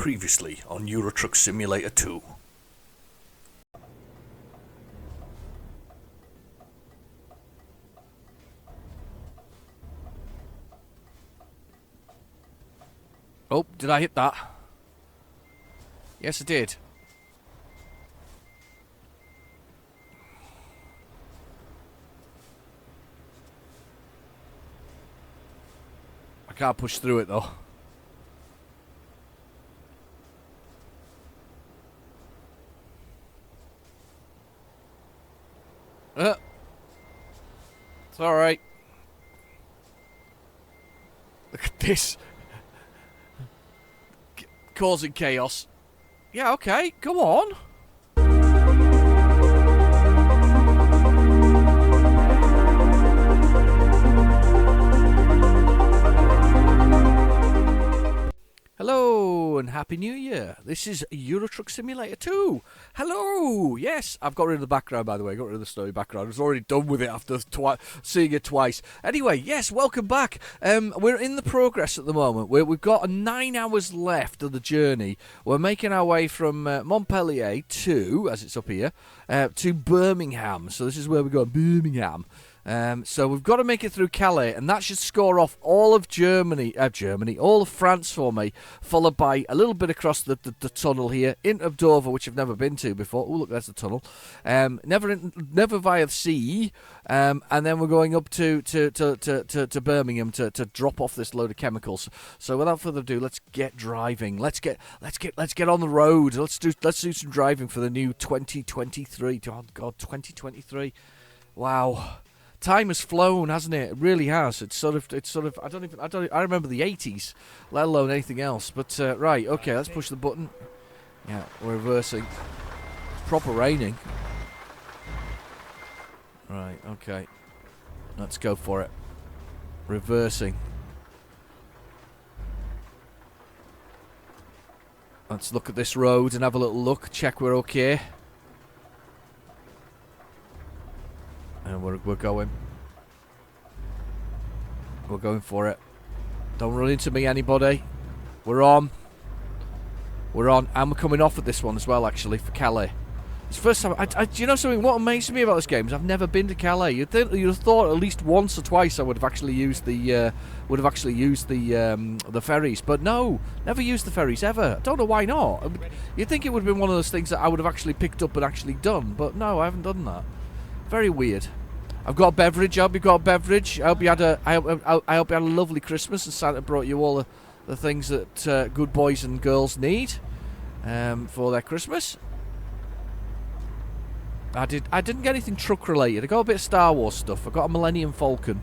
Previously on Euro Truck Simulator 2. Oh, did I hit that? Yes, I did. I can't push through it, though. It's alright. Look at this. Causing chaos. Yeah, okay, go on. Hello and Happy New Year. This is Euro Truck Simulator 2. Hello. Yes, I've got rid of the background, by the way. I got rid of the story background. I was already done with it after seeing it twice. Anyway, yes, welcome back. We're in the progress at the moment. We've got 9 hours left of the journey. We're making our way from Montpellier to, as it's up here, to Birmingham. So this is where we're going, Birmingham. So we've got to make it through Calais, and that should score off all of all of France for me, followed by a little bit across the tunnel here into Dover, which I've never been to before. Oh, look, there's the tunnel. Never via the sea, and then we're going up to Birmingham to drop off this load of chemicals. So without further ado, let's get driving. Let's get on the road. Let's do some driving for the new 2023. Oh God, 2023. Wow. Time has flown, hasn't it? It really has. It's sort of. I remember the 80s, let alone anything else. But right, okay, let's push the button. Yeah, we're reversing. It's proper raining. Right, okay. Let's go for it. Reversing. Let's look at this road and have a little look. Check we're okay. And we're going. We're going for it. Don't run into me, anybody. We're on. We're on. And we're coming off at this one as well, actually, for Calais. It's the first time. Do you know something? What amazes me about this game is I've never been to Calais. You'd have thought at least once or twice I would have actually used the ferries, but no, never used the ferries ever. I don't know why not. You'd think it would have been one of those things that I would have actually picked up and actually done, but no, I haven't done that. Very weird. I've got a beverage. I hope you got a beverage. I hope you had a lovely Christmas and Santa brought you all the things that good boys and girls need for their Christmas. I didn't get anything truck related. I got a bit of Star Wars stuff. I got a Millennium Falcon,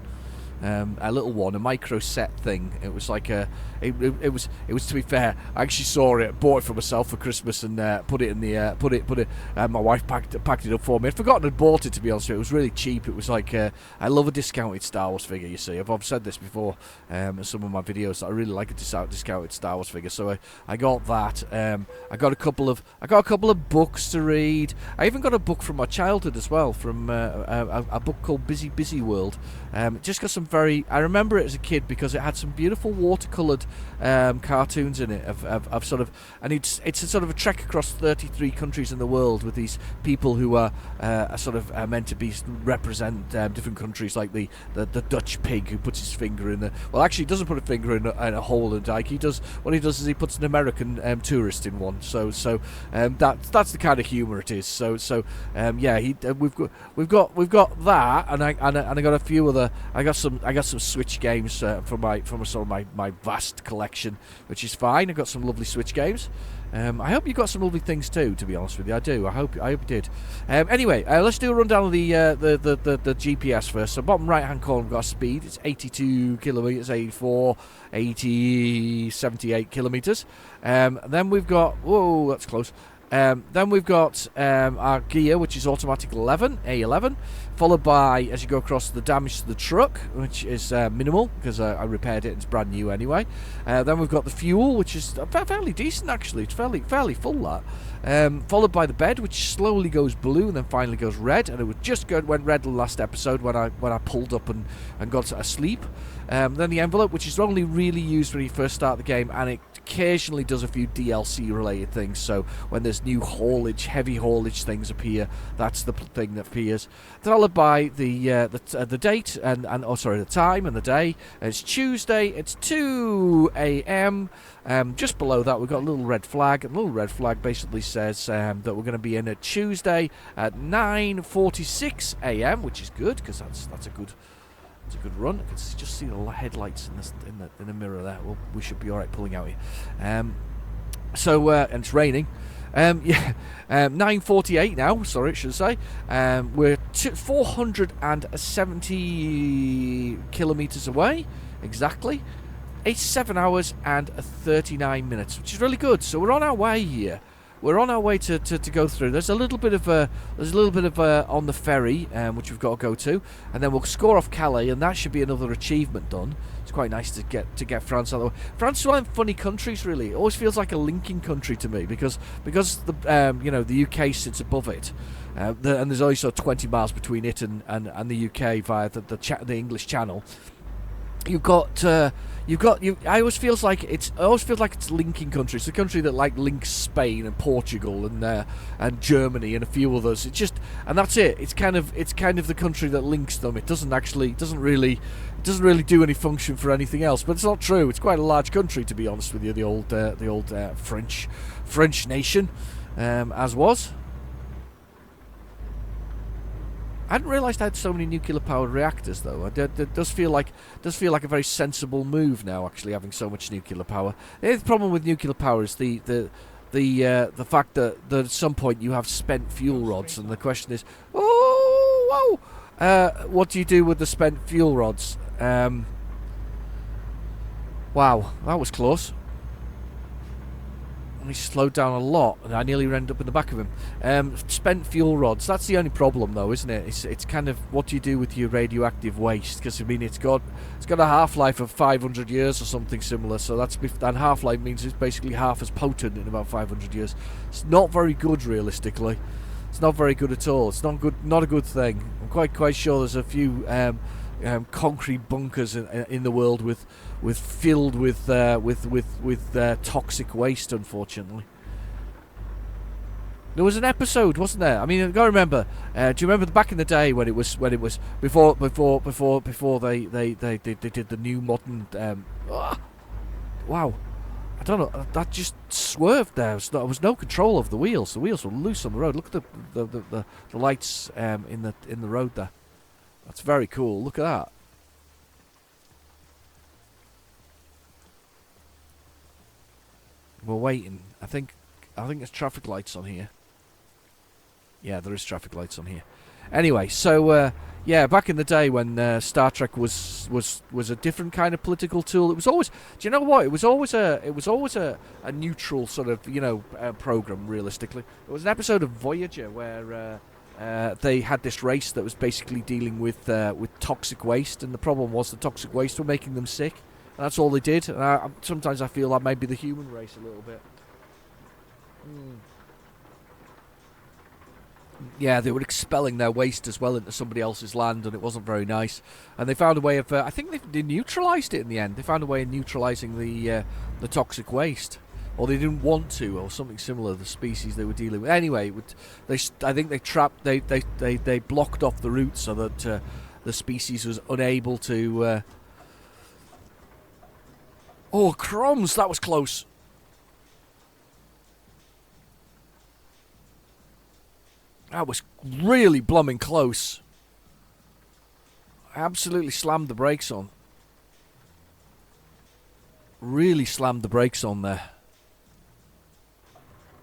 a little one, a micro set thing. It was like it was to be fair. I actually saw it, bought it for myself for Christmas, and put it in the put it. My wife packed it up for me. I'd forgotten I'd bought it, to be honest with you. It was really cheap. It was like I love a discounted Star Wars figure. You see, I've said this before in some of my videos that I really like a discounted Star Wars figure. So I got that. I got a couple of books to read. I even got a book from my childhood as well, from a book called Busy World. Just got some I remember it as a kid because it had some beautiful watercoloured cartoons in it of sort of, and it's a sort of a trek across 33 countries in the world with these people who are sort of meant to be represent different countries, like the Dutch pig who puts his finger in actually he doesn't put a finger in a hole in a dike. What he does is he puts an American tourist in one. So that's the kind of humour it is. So yeah, we've got that, and I got a few other. I got some Switch games from my vast collection, which is fine. I got some lovely Switch games. I hope you got some lovely things too, to be honest with you. I do. I hope you did. Anyway, let's do a rundown of the GPS first. So bottom right hand corner, we've got speed. It's 82 kilometers, 84, 80, 78 kilometers. Then we've got, whoa, that's close. Then we've got our gear, which is automatic 11, A11, followed by, as you go across, the damage to the truck, which is minimal, because I repaired it, it's brand new anyway. Then we've got the fuel, which is fairly decent, actually. It's fairly full, that. Followed by the bed, which slowly goes blue and then finally goes red, and it was just went red the last episode when I pulled up and got asleep. Then the envelope, which is only really used when you first start the game, and it occasionally does a few DLC related things. So when there's new haulage, heavy haulage things appear, that's the thing that appears. Followed by the date and the time and the day. It's Tuesday. It's 2 a.m. Just below that, we've got a little red flag. And the little red flag basically says that we're going to be in at Tuesday at 9:46 a.m., which is good because that's a good. It's a good run. I can just see the headlights in the mirror there. Well, we should be all right pulling out here. And it's raining. 9:48 now. Sorry, I should say. We're 470 kilometers away, exactly. It's 7 hours and 39 minutes, which is really good. So we're on our way here. We're on our way to go through. There's a little bit of on the ferry, which we've got to go to, and then we'll score off Calais, and that should be another achievement done. It's quite nice to get France out of the way. France is one of them funny countries, really. It always feels like a linking country to me because the the UK sits above it, and there's only sort of 20 miles between it and the UK via the English Channel. I always feels like it's linking countries. It's a country that links Spain and Portugal and Germany and a few others. And that's it. It's kind of the country that links them. It doesn't really do any function for anything else. But it's not true. It's quite a large country, to be honest with you. The old French nation, as was. I hadn't realised I had so many nuclear-powered reactors, though. It does feel like a very sensible move now, actually, having so much nuclear power. The problem with nuclear power is the fact that at some point you have spent fuel rods, and the question is, what do you do with the spent fuel rods? Wow, that was close. He slowed down a lot, and I nearly ended up in the back of him. Spent fuel rods. That's the only problem, though, isn't it? It's kind of what do you do with your radioactive waste? Because it's got a half-life of 500 years or something similar. So that half-life means it's basically half as potent in about 500 years. It's not very good, realistically. It's not very good at all. It's not good. Not a good thing. I'm quite sure there's a few concrete bunkers in the world filled with toxic waste. Unfortunately, there was an episode, wasn't there? I mean, I've got to remember. Do you remember back in the day when it was before they did the new modern? Wow, I don't know. That just swerved there. There was no control of the wheels. The wheels were loose on the road. Look at the lights in the road there. That's very cool. Look at that. We're waiting. I think there's traffic lights on here. Yeah, there is traffic lights on here. Anyway, so back in the day when Star Trek was a different kind of political tool, it was always. Do you know what? It was always a neutral sort of program. Realistically, it was an episode of Voyager where. They had this race that was basically dealing with toxic waste, and the problem was the toxic waste were making them sick, and that's all they did. And sometimes I feel that might be the human race a little bit. Yeah, they were expelling their waste as well into somebody else's land, and it wasn't very nice. And they found a way of, I think they neutralised it in the end. They found a way of neutralising the toxic waste. Or they didn't want to, or something similar. The species they were dealing with. Anyway, I think they blocked off the route so that the species was unable to. Oh crumbs! That was close. That was really blooming close. I absolutely slammed the brakes on. Really slammed the brakes on there.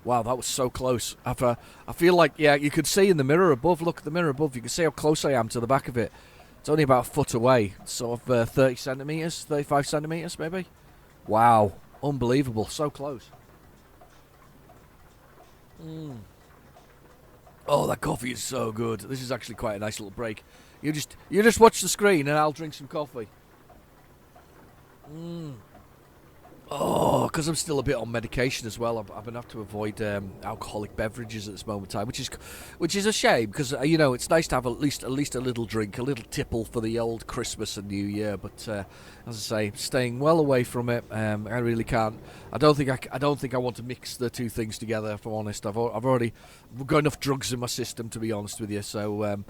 Wow, that was so close. I feel like, you could see in the mirror above. Look at the mirror above. You can see how close I am to the back of it. It's only about a foot away. Sort of 30 centimetres, 35 centimetres maybe. Wow, unbelievable. So close. Oh, that coffee is so good. This is actually quite a nice little break. You just watch the screen and I'll drink some coffee. Oh, because I'm still a bit on medication as well. I've been have to avoid alcoholic beverages at this moment in time, which is a shame because you know it's nice to have at least a little drink, a little tipple for the old Christmas and New Year. But as I say, staying well away from it. I really can't. I don't think I want to mix the two things together. If I'm honest, I've already got enough drugs in my system, to be honest with you. So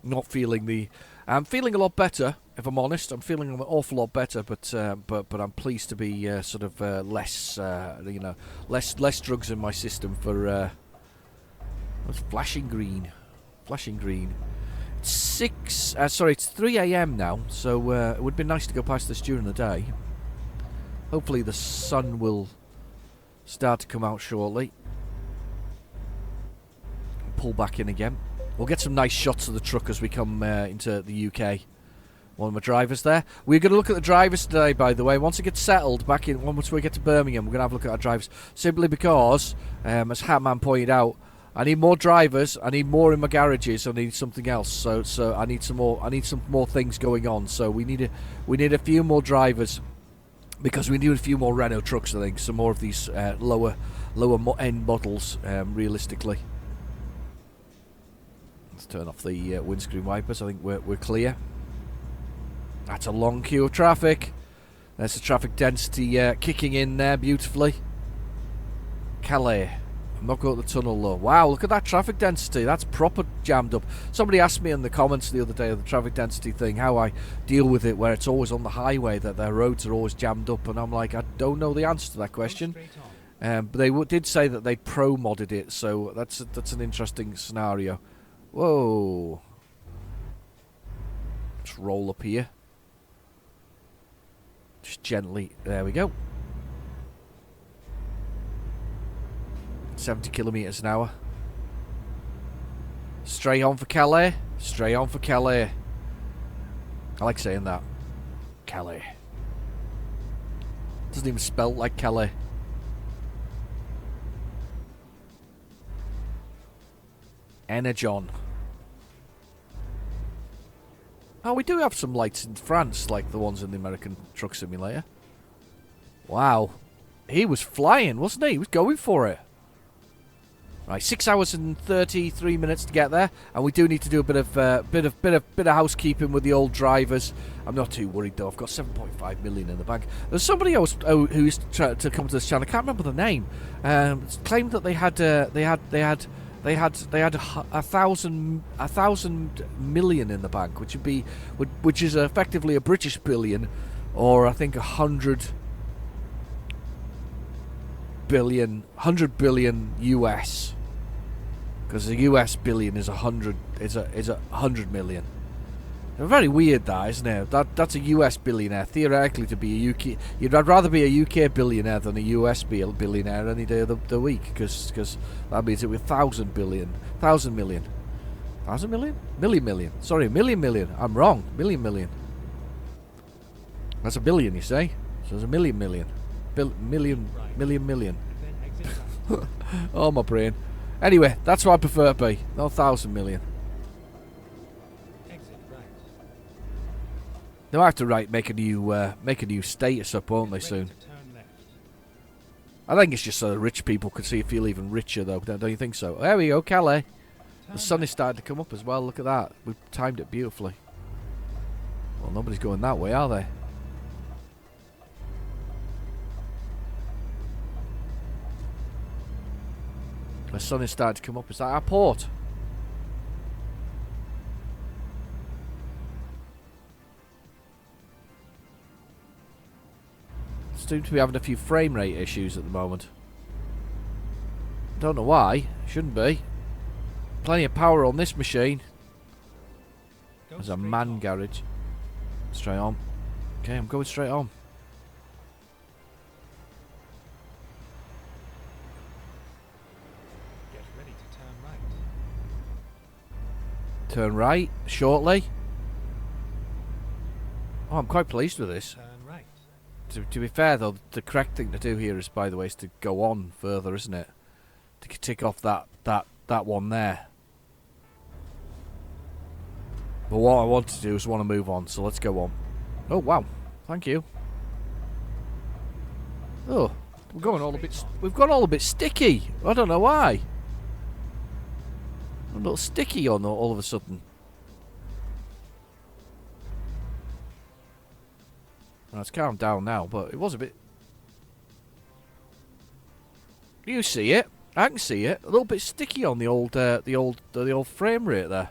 not feeling the. I'm feeling a lot better, if I'm honest. I'm feeling an awful lot better, but I'm pleased to be sort of less, less drugs in my system for. What's flashing green? Flashing green. It's 3 a.m. now, so it would be nice to go past this during the day. Hopefully the sun will start to come out shortly. Pull back in again. We'll get some nice shots of the truck as we come into the UK. One of my drivers there. We're going to look at the drivers today, by the way. Once it gets settled back in, once we get to Birmingham, we're going to have a look at our drivers. Simply because, as Hatman pointed out, I need more drivers. I need more in my garages. I need something else. So I need some more. I need some more things going on. So we need a few more drivers because we need a few more Renault trucks. I think some more of these lower end models, realistically. Let's turn off the windscreen wipers. I think we're clear. That's a long queue of traffic. There's the traffic density kicking in there beautifully. Calais. I'm not going to the tunnel though. Wow, look at that traffic density. That's proper jammed up. Somebody asked me in the comments the other day of the traffic density thing, how I deal with it, where it's always on the highway, that their roads are always jammed up. And I'm like, I don't know the answer to that question. But they did say that they pro-modded it, so that's an interesting scenario. Whoa. Let's roll up here. Just gently. There we go. 70 kilometres an hour. Straight on for Calais. Straight on for Calais. I like saying that. Calais. Doesn't even spell like Calais. Energon. Oh, we do have some lights in France, like the ones in the American Truck Simulator. Wow. He was flying, wasn't he? He was going for it. Right, 6 hours and 33 minutes to get there, and we do need to do a bit of housekeeping with the old drivers. I'm not too worried though. I've got 7.5 million in the bank. There's somebody else who used to come to this channel. I can't remember the name. Claimed that they had 1,000 million in the bank, which is effectively a British billion, or I think 100 billion US, because the US billion is 100 million. Very weird, that, isn't it? That's a US billionaire. Theoretically, to be a UK, I'd rather be a UK billionaire than a US billionaire any day of the week, because that means it with 1,000 million. Sorry, million. I'm wrong. Million. That's a billion, you say? So there's a million. Million. Oh, my brain. Anyway, that's what I prefer to be. Not 1,000 million. They'll have to make a new status up, won't they, soon? I think it's just so the rich people could feel even richer, though. Don't you think so? There we go, Calais. The sun is starting to come up as well. Look at that. We've timed it beautifully. Well, nobody's going that way, are they? The sun is starting to come up. Is that our port? Seem to be having a few frame rate issues at the moment. Don't know why. Shouldn't be. Plenty of power on this machine. There's a man garage. Straight on. Okay, I'm going straight on. Get ready to turn right. Turn right shortly. Oh, I'm quite pleased with this. Turn right. To be fair, though, the correct thing to do here is, by the way, is to go on further, isn't it? To tick off that one there. But what I want to do is want to move on, so let's go on. Oh, wow. Thank you. Oh, we've gone all a bit sticky. I don't know why. A little sticky on all of a sudden. Well, it's calmed down now, but it was a bit. You see it? I can see it. A little bit sticky on the old frame rate there.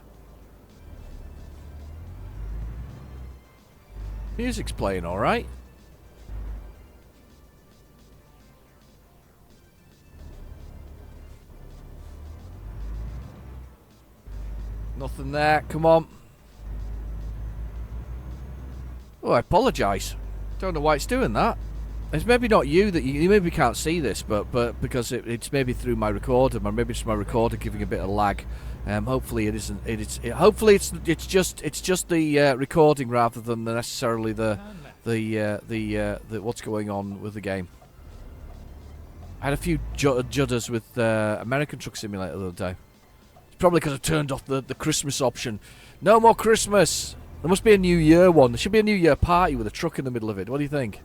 Music's playing all right. Nothing there. Come on. Oh, I apologise. Don't know why it's doing that. It's maybe not you that you maybe can't see this, but because it's maybe through my recorder, or maybe it's my recorder giving a bit of lag. Hopefully it isn't. Hopefully it's just the recording rather than necessarily the what's going on with the game. I had a few judders with American Truck Simulator the other day. It's probably because I turned off the Christmas option. No more Christmas. There must be a New Year one. There should be a New Year party with a truck in the middle of it. What do you think?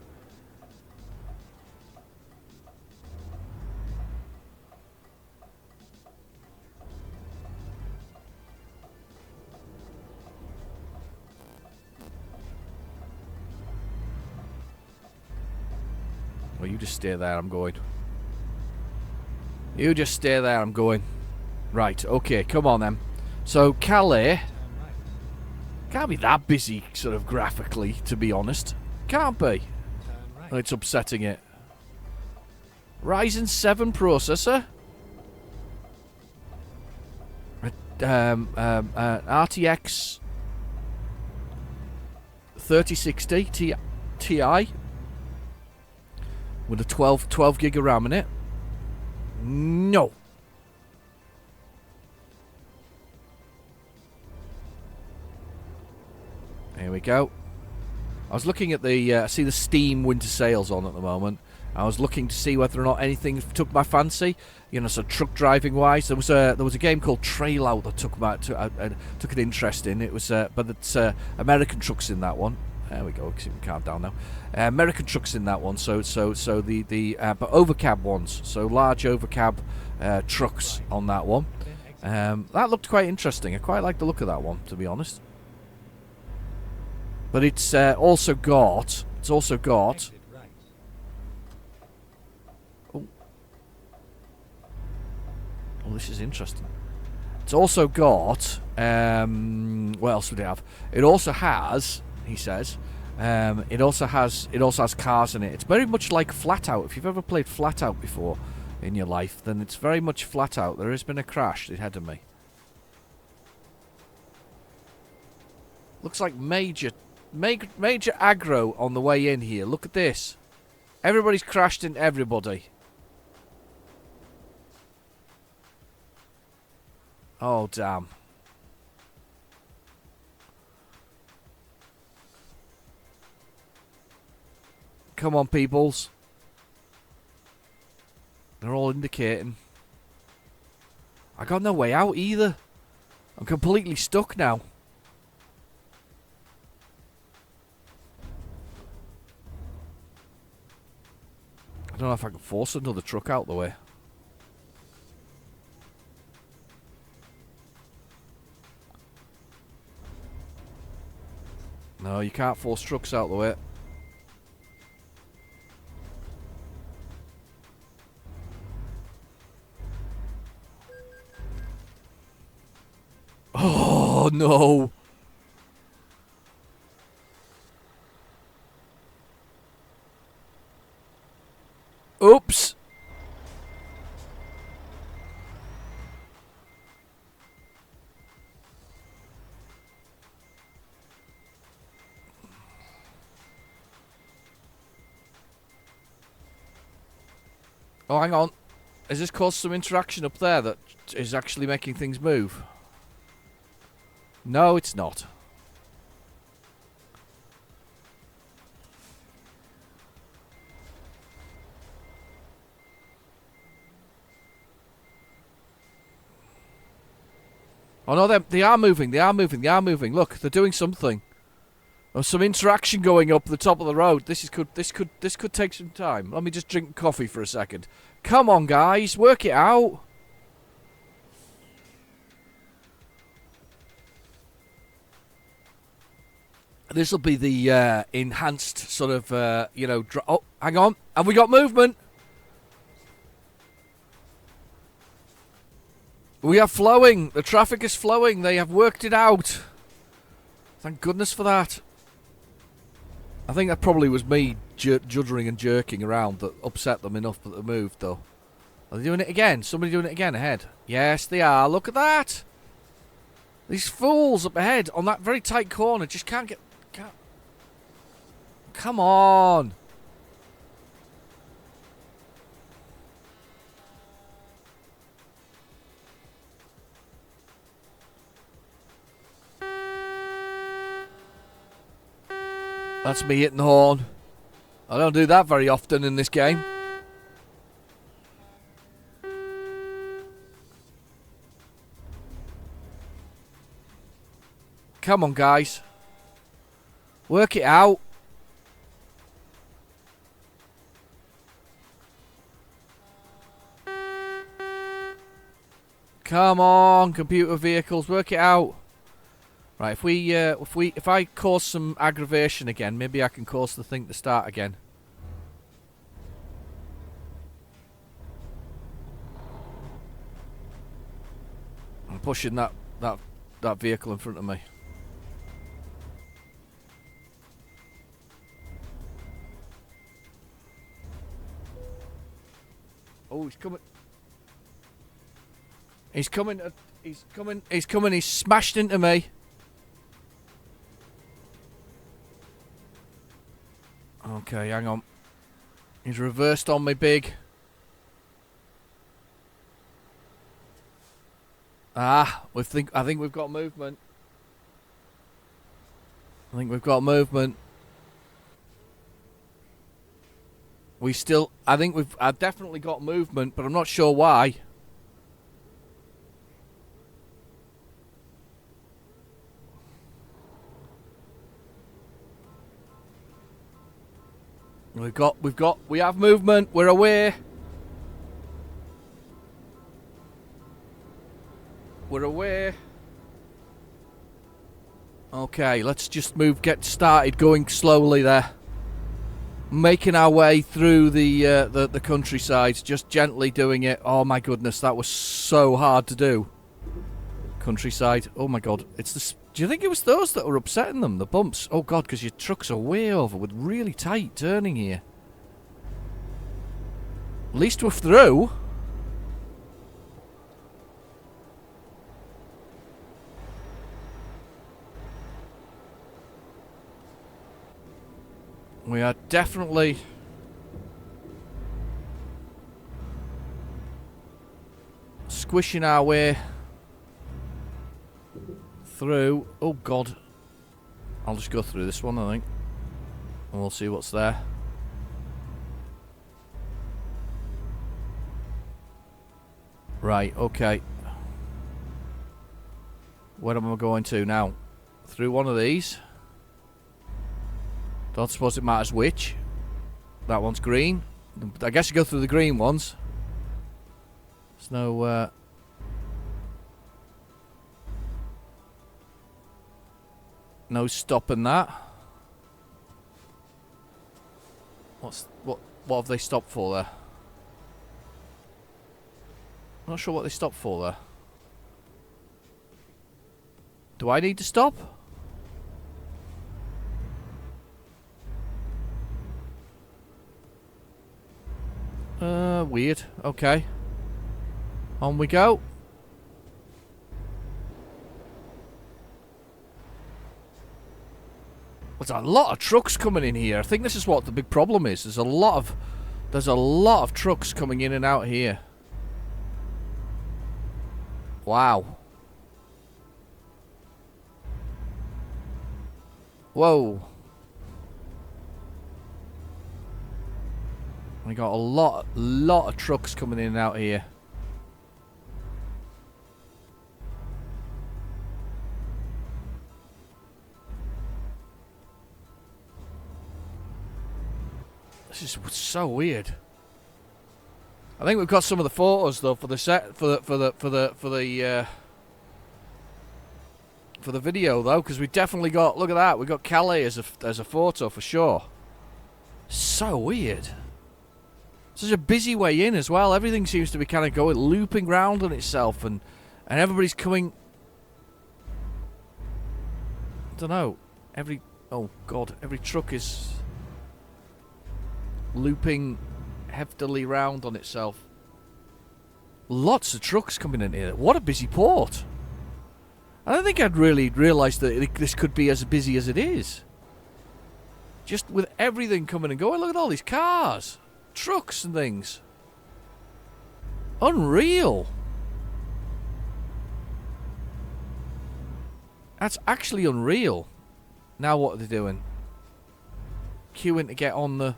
Well, you just stay there, I'm going. You just stay there, I'm going. Right, okay, come on then. So, Calais can't be that busy, sort of graphically, to be honest. Can't be. Well, it's upsetting it. Ryzen 7 processor. RTX 3060 Ti. With a 12 gig of RAM in it. No. Here we go. I was looking at the see the Steam winter sales on at the moment. I was looking to see whether or not anything took my fancy. You know, so truck driving wise, there was a game called Trail Out that took an interest in. It was but it's American trucks in that one. There we go. We can calm down now. American trucks in that one. So the but overcab ones. So large overcab trucks on that one. That looked quite interesting. I quite like the look of that one, to be honest. But it's also got. Oh, this is interesting. It's also got. What else would it have? It also has. He says. It also has cars in it. It's very much like Flat Out. If you've ever played Flat Out before in your life, then it's very much Flat Out. There has been a crash ahead of me. Looks like major aggro on the way in here. Look at this. Everybody's crashed into everybody. Oh, damn. Come on, peoples. They're all indicating. I got no way out either. I'm completely stuck now. I don't know if I can force another truck out the way. No, you can't force trucks out the way. Oh, no. Oops. Oh, hang on. Has this caused some interaction up there that is actually making things move? No, it's not. Oh no, they are moving. Look, they're doing something. There's some interaction going up the top of the road. This could take some time. Let me just drink coffee for a second. Come on, guys, work it out. This will be the enhanced sort of, oh, hang on. Have we got movement? We are flowing. The traffic is flowing. They have worked it out. Thank goodness for that. I think that probably was me juddering and jerking around that upset them enough that they moved, though. Are they doing it again? Somebody doing it again ahead? Yes, they are. Look at that. These fools up ahead on that very tight corner just can't get... Come on. That's me hitting the horn. I don't do that very often in this game. Come on, guys. Work it out. Come on, computer vehicles, work it out. Right, if I cause some aggravation again, maybe I can cause the thing to start again. I'm pushing that vehicle in front of me. Oh, he's coming. He's coming. He's coming. He's coming. He's smashed into me. Okay, hang on. He's reversed on me, big. Ah, I think we've got movement. I think we've got movement. I've definitely got movement, but I'm not sure why. We have movement. We're aware. We're aware. Okay, let's just get started going slowly there. Making our way through the countryside, just gently doing it. Oh my goodness, that was so hard to do. Countryside. Oh my god, do you think it was those that were upsetting them, the bumps? Oh god, because your trucks are way over with really tight turning here. At least we're through. We are definitely squishing our way through. Oh god. I'll just go through this one, I think. And we'll see what's there. Right, okay. Where am I going to now? Through one of these. Don't suppose it matters which. That one's green. I guess you go through the green ones. There's no stopping that. What have they stopped for there? I'm not sure what they stopped for there. Do I need to stop? Weird. Okay. On we go. There's a lot of trucks coming in here. I think this is what the big problem is. There's a lot of trucks coming in and out here. Wow. Whoa. We got a lot of trucks coming in and out here. So weird. I think we've got some of the photos though for the set for the video though, because we definitely got. Look at that. We got Calais as a photo for sure. So weird. Such a busy way in as well. Everything seems to be kind of going looping round on itself, and everybody's coming. I don't know. Oh god, every truck is looping heftily round on itself. Lots of trucks coming in here. What a busy port. I don't think I'd really realised that this could be as busy as it is. Just with everything coming and going. Look at all these cars, trucks and things. Unreal. That's actually unreal. Now what are they doing? Queuing to get on the...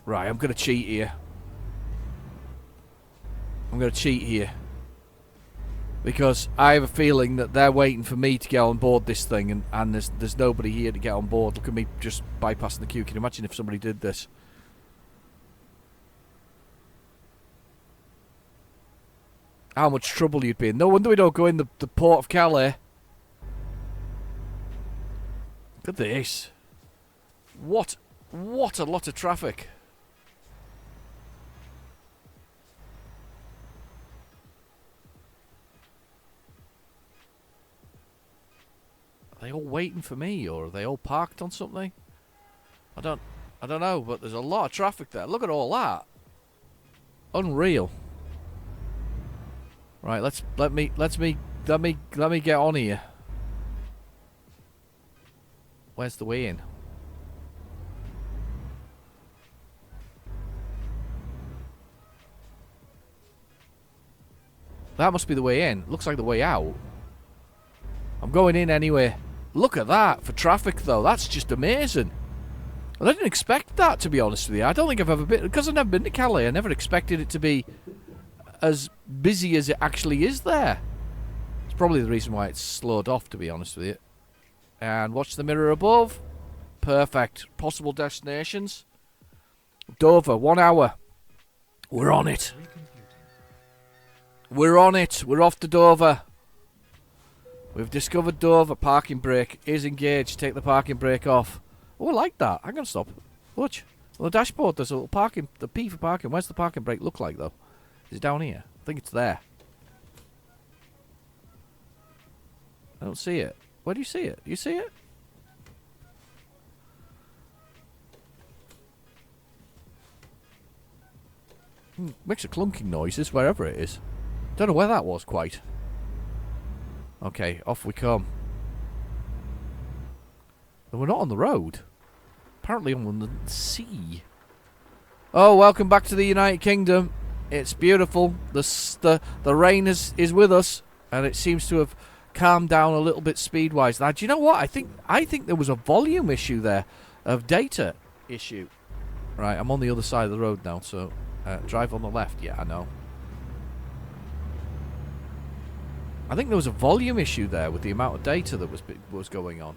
Right, I'm going to cheat here. Because I have a feeling that they're waiting for me to get on board this thing, and there's nobody here to get on board. Look at me just bypassing the queue. Can you imagine if somebody did this? How much trouble you'd be in. No wonder we don't go in the port of Calais. Look at this. What a lot of traffic. Are they all waiting for me, or are they all parked on something? I don't know, but there's a lot of traffic there. Look at all that. Unreal. Right, let me get on here. Where's the way in? That must be the way in. Looks like the way out. I'm going in anyway. Look at that for traffic though. That's just amazing. I didn't expect that, to be honest with you. I don't think I've ever been, because I've never been to Calais. I never expected it to be as busy as it actually is there. It's probably the reason why it's slowed off, to be honest with you. And watch the mirror above. Perfect. Possible destinations. Dover, 1 hour. We're on it. We're on it. We're off to Dover. We've discovered Dover. Parking brake is engaged. Take the parking brake off. Oh, I like that. I'm going to stop. Watch. On the dashboard, there's a little parking. The P for parking. Where's the parking brake look like, though? Is it down here? I think it's there. I don't see it. Where do you see it? Do you see it? Makes a clunking noises wherever it is. Don't know where that was quite. Okay, off we come. And we're not on the road. Apparently on the sea. Oh, welcome back to the United Kingdom. It's beautiful. The rain is with us, and it seems to have calmed down a little bit speed-wise. Now, do you know what? I think there was a volume issue there, of data issue. Right, I'm on the other side of the road now, so drive on the left. Yeah, I know. I think there was a volume issue there with the amount of data that was going on.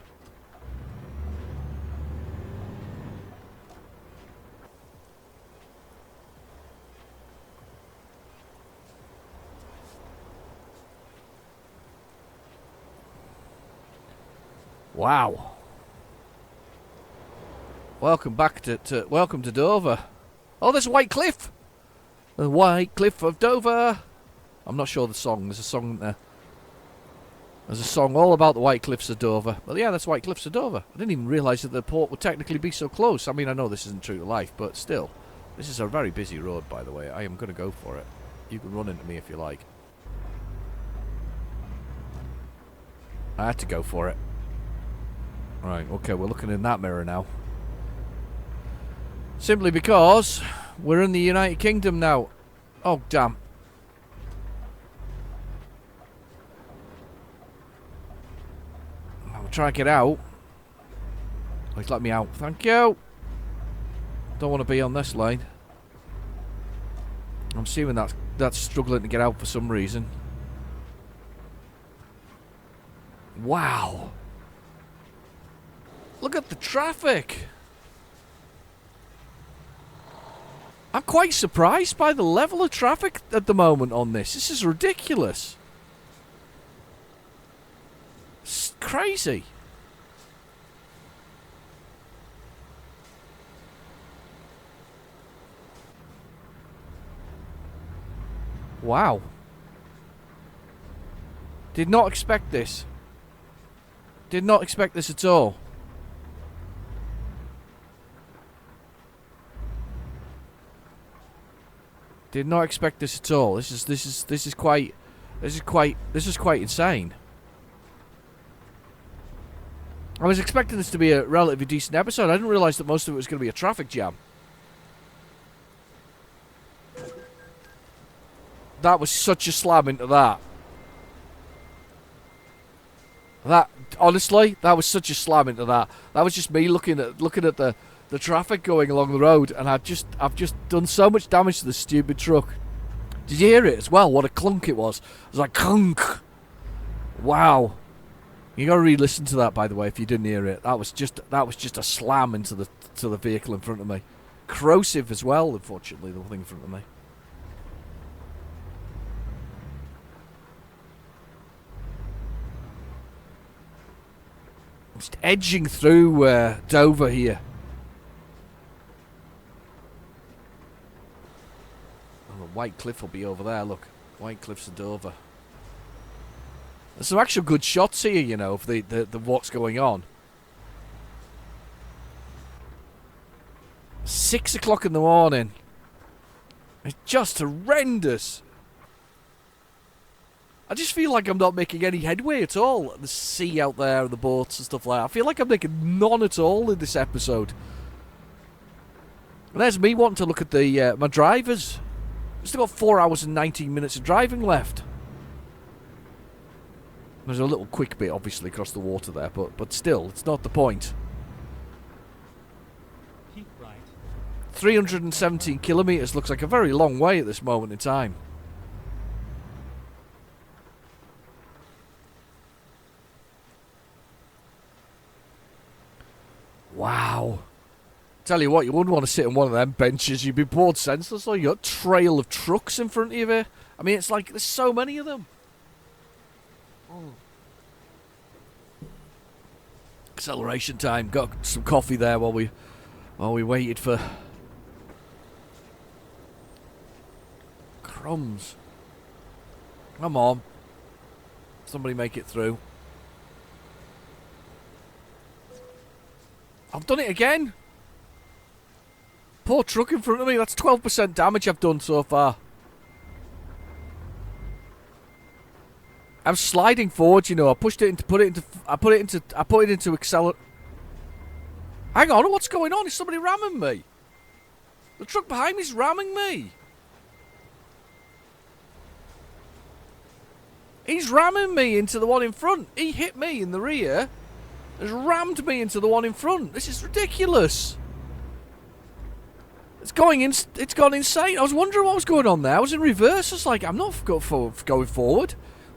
Wow. Welcome back welcome to Dover. Oh, there's a White Cliff. The White Cliff of Dover. I'm not sure the song. There's a song there. There's a song all about the White Cliffs of Dover. Well, yeah, that's White Cliffs of Dover. I didn't even realise that the port would technically be so close. I mean, I know this isn't true to life, but still. This is a very busy road, by the way. I am going to go for it. You can run into me if you like. I had to go for it. Right, okay, we're looking in that mirror now. Simply because we're in the United Kingdom now. Oh, damn. I'm trying to get out. Please let me out. Thank you. Don't want to be on this lane. I'm assuming that's struggling to get out for some reason. Wow. Look at the traffic. I'm quite surprised by the level of traffic at the moment on this. This is ridiculous. It's crazy. Wow. Did not expect this. Did not expect this at all. Did not expect this at all. This is quite insane. I was expecting this to be a relatively decent episode. I didn't realise that most of it was going to be a traffic jam. That was such a slam into that. Honestly, that was such a slam into that. That was just me looking at the traffic going along the road, and I've just done so much damage to this stupid truck. Did you hear it as well? What a clunk it was. It was like clunk. Wow. You gotta re-listen to that, by the way, if you didn't hear it. That was just a slam into the vehicle in front of me. Corrosive as well, unfortunately, the thing in front of me. Just edging through Dover here. Oh, White Cliff will be over there, look. White Cliffs of Dover. There's some actual good shots here, you know, of the what's going on. 6 o'clock in the morning. It's just horrendous. I just feel like I'm not making any headway at all. The sea out there, the boats and stuff like that. I feel like I'm making none at all in this episode. And there's me wanting to look at the my drivers. I've still got 4 hours and 19 minutes of driving left. There's a little quick bit, obviously, across the water there, but still, it's not the point. Keep right. 317 kilometres looks like a very long way at this moment in time. Wow. Tell you what, you wouldn't want to sit on one of them benches. You'd be bored senseless. Or you got a trail of trucks in front of you here. I mean, it's like there's so many of them. Oh. Acceleration time. Got some coffee there while we waited for crumbs. Come on. Somebody make it through. I've done it again. Poor truck in front of me. That's 12% damage I've done so far. I'm sliding forward, you know. I put it into accelerate. Hang on, what's going on? Is somebody ramming me? The truck behind me is ramming me. He's ramming me into the one in front. He hit me in the rear. Has rammed me into the one in front. This is ridiculous. It's gone insane. I was wondering what was going on there. I was in reverse. I was like, I'm not going forward.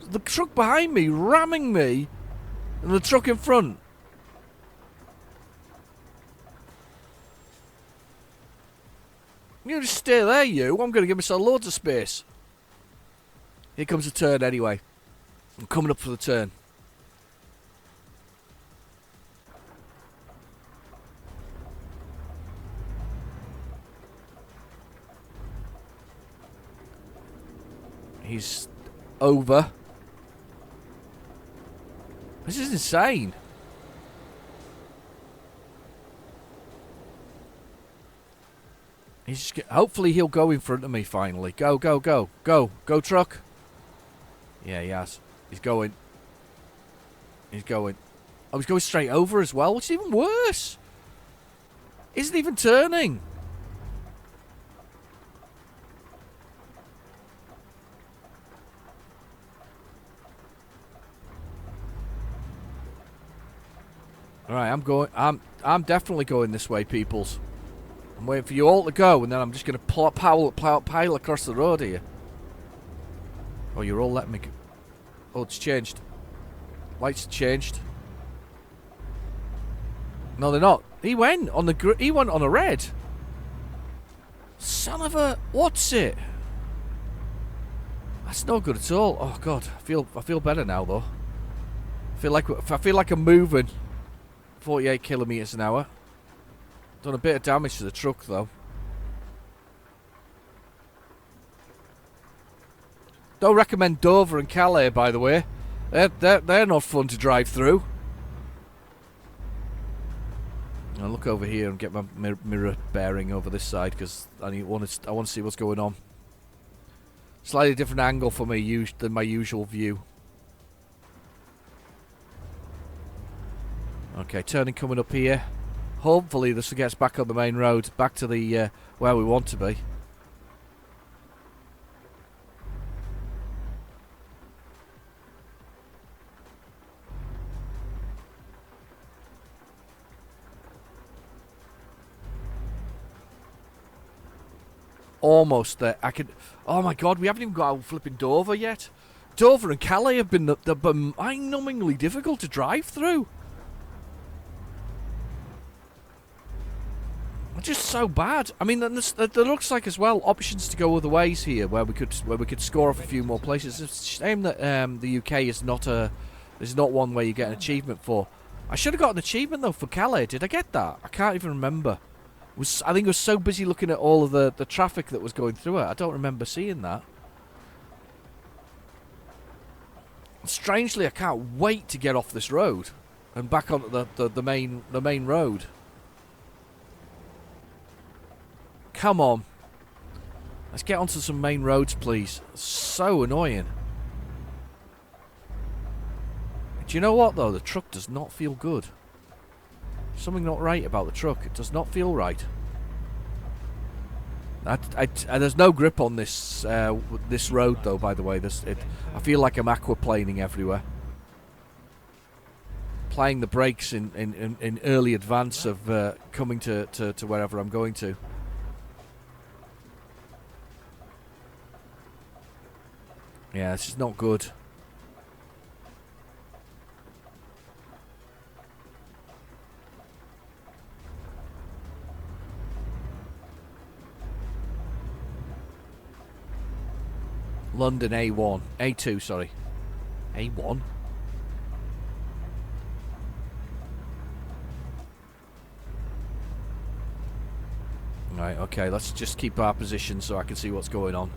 The truck behind me ramming me, and the truck in front. You just stay there, you. I'm going to give myself loads of space. Here comes a turn anyway. I'm coming up for the turn. He's over. This is insane. He's just hopefully he'll go in front of me finally. Go, go, go. Go. Go, truck. Yeah, he has. He's going. He's going. Oh, he's going straight over as well, which is even worse. Isn't even turning. Alright, I'm definitely going this way, peoples. I'm waiting for you all to go, and then I'm just going to pile across the road here. Oh, you're all letting me go. Oh, it's changed. Lights changed. No, they're not. He went on the he went on a red. Son of a what's it? That's no good at all. Oh god, I feel better now though. I feel like I'm moving 48 kilometers an hour. Done a bit of damage to the truck though. Don't recommend Dover and Calais, by the way. They're not fun to drive through. I'll look over here and get my mirror bearing over this side because I want to see what's going on. Slightly different angle for me than my usual view. Okay, turning coming up here. Hopefully this will get us back on the main road, back to the where we want to be. Almost there. Oh my god, we haven't even got out flipping Dover yet. Dover and Calais have been mind-numbingly difficult to drive through. Just so bad. I mean, there looks like as well options to go other ways here, where we could score off a few more places. It's a shame that the UK is not one where you get an achievement for. I should have got an achievement though for Calais. Did I get that? I can't even remember. I think I was so busy looking at all of the traffic that was going through it. I don't remember seeing that. Strangely, I can't wait to get off this road and back onto the main road. Come on. Let's get onto some main roads, please. So annoying. Do you know what, though? The truck does not feel good. Something not right about the truck. It does not feel right. There's no grip on this this road, though, by the way. I feel like I'm aquaplaning everywhere. Applying the brakes in early advance of coming to wherever I'm going to. Yeah, this is not good. London A1. A2, sorry. A1? Right, okay, let's just keep our position so I can see what's going on.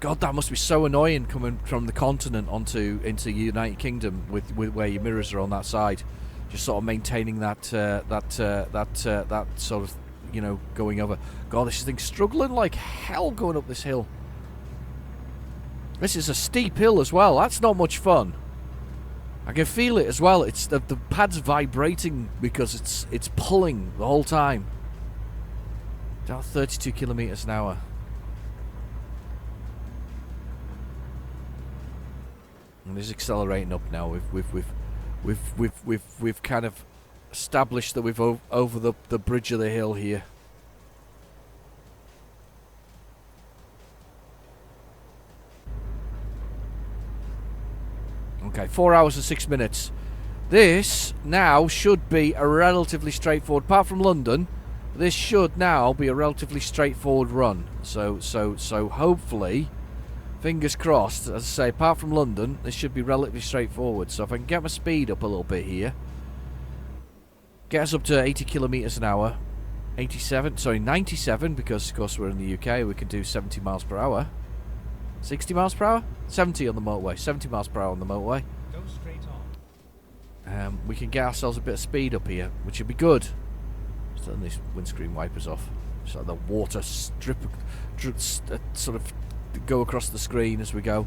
God, that must be so annoying coming from the continent into United Kingdom with where your mirrors are on that side. Just sort of maintaining that sort of, you know, going over. God, this thing's struggling like hell going up this hill. This is a steep hill as well. That's not much fun. I can feel it as well. It's the pad's vibrating because it's pulling the whole time. Down 32 kilometers an hour. And it's accelerating up now. We've kind of established that we've over the bridge of the hill here. Okay, 4 hours and 6 minutes. This now should be a relatively straightforward, apart from London, this should now be a relatively straightforward run. So hopefully, fingers crossed, as I say, apart from London, this should be relatively straightforward. So if I can get my speed up a little bit here, get us up to 80 kilometers an hour, 97, because of course we're in the UK, we can do 70 miles per hour. 60 miles per hour? 70 on the motorway. 70 miles per hour on the motorway. Go straight on. We can get ourselves a bit of speed up here, which would be good. Just turn these windscreen wipers off. So the water sort of go across the screen as we go.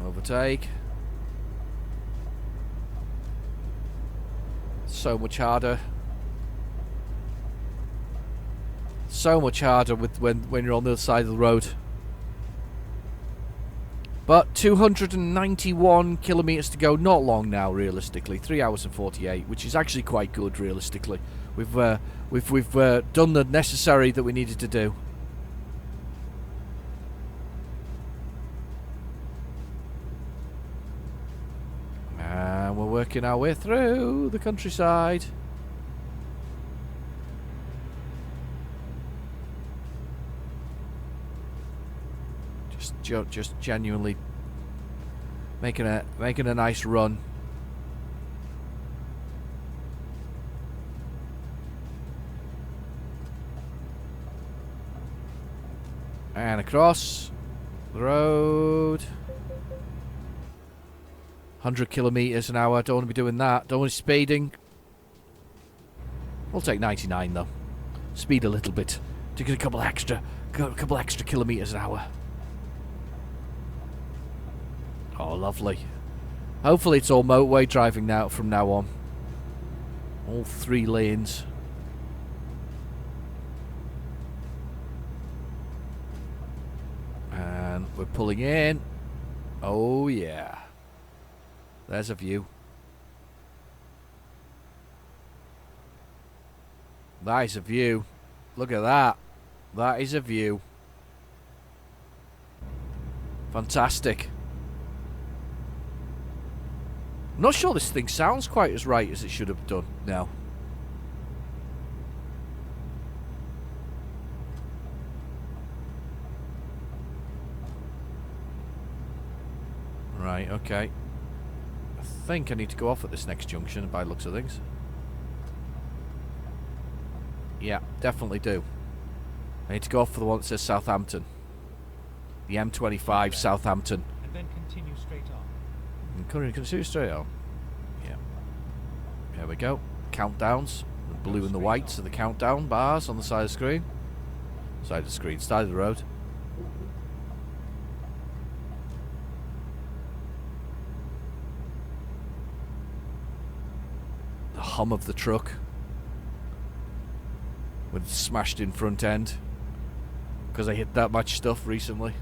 Overtake. So much harder. So much harder when you're on the other side of the road. But 291 kilometres to go. Not long now, realistically. 3 hours and 48, which is actually quite good, realistically. We've done the necessary that we needed to do. And we're working our way through the countryside. Just genuinely making a nice run. And across the road. 100 kilometres an hour. Don't want to be doing that. Don't want to be speeding. We'll take 99 though. Speed a little bit to get a couple extra kilometres an hour. Oh, lovely. Hopefully it's all motorway driving now from now on. All 3 lanes. And we're pulling in. Oh yeah. There's a view. That is a view. Look at that. That is a view. Fantastic. I'm not sure this thing sounds quite as right as it should have done now. Right, okay. I think I need to go off at this next junction by the looks of things. Yeah, definitely do. I need to go off for the one that says Southampton. The M25 Southampton. And then continue straight on. Continue straight on. Yeah. There we go. Countdowns. The blue and the whites are the countdown bars on the side of the screen. Side of the screen. Side of the road. The hum of the truck. With its smashed in front end. Because I hit that much stuff recently.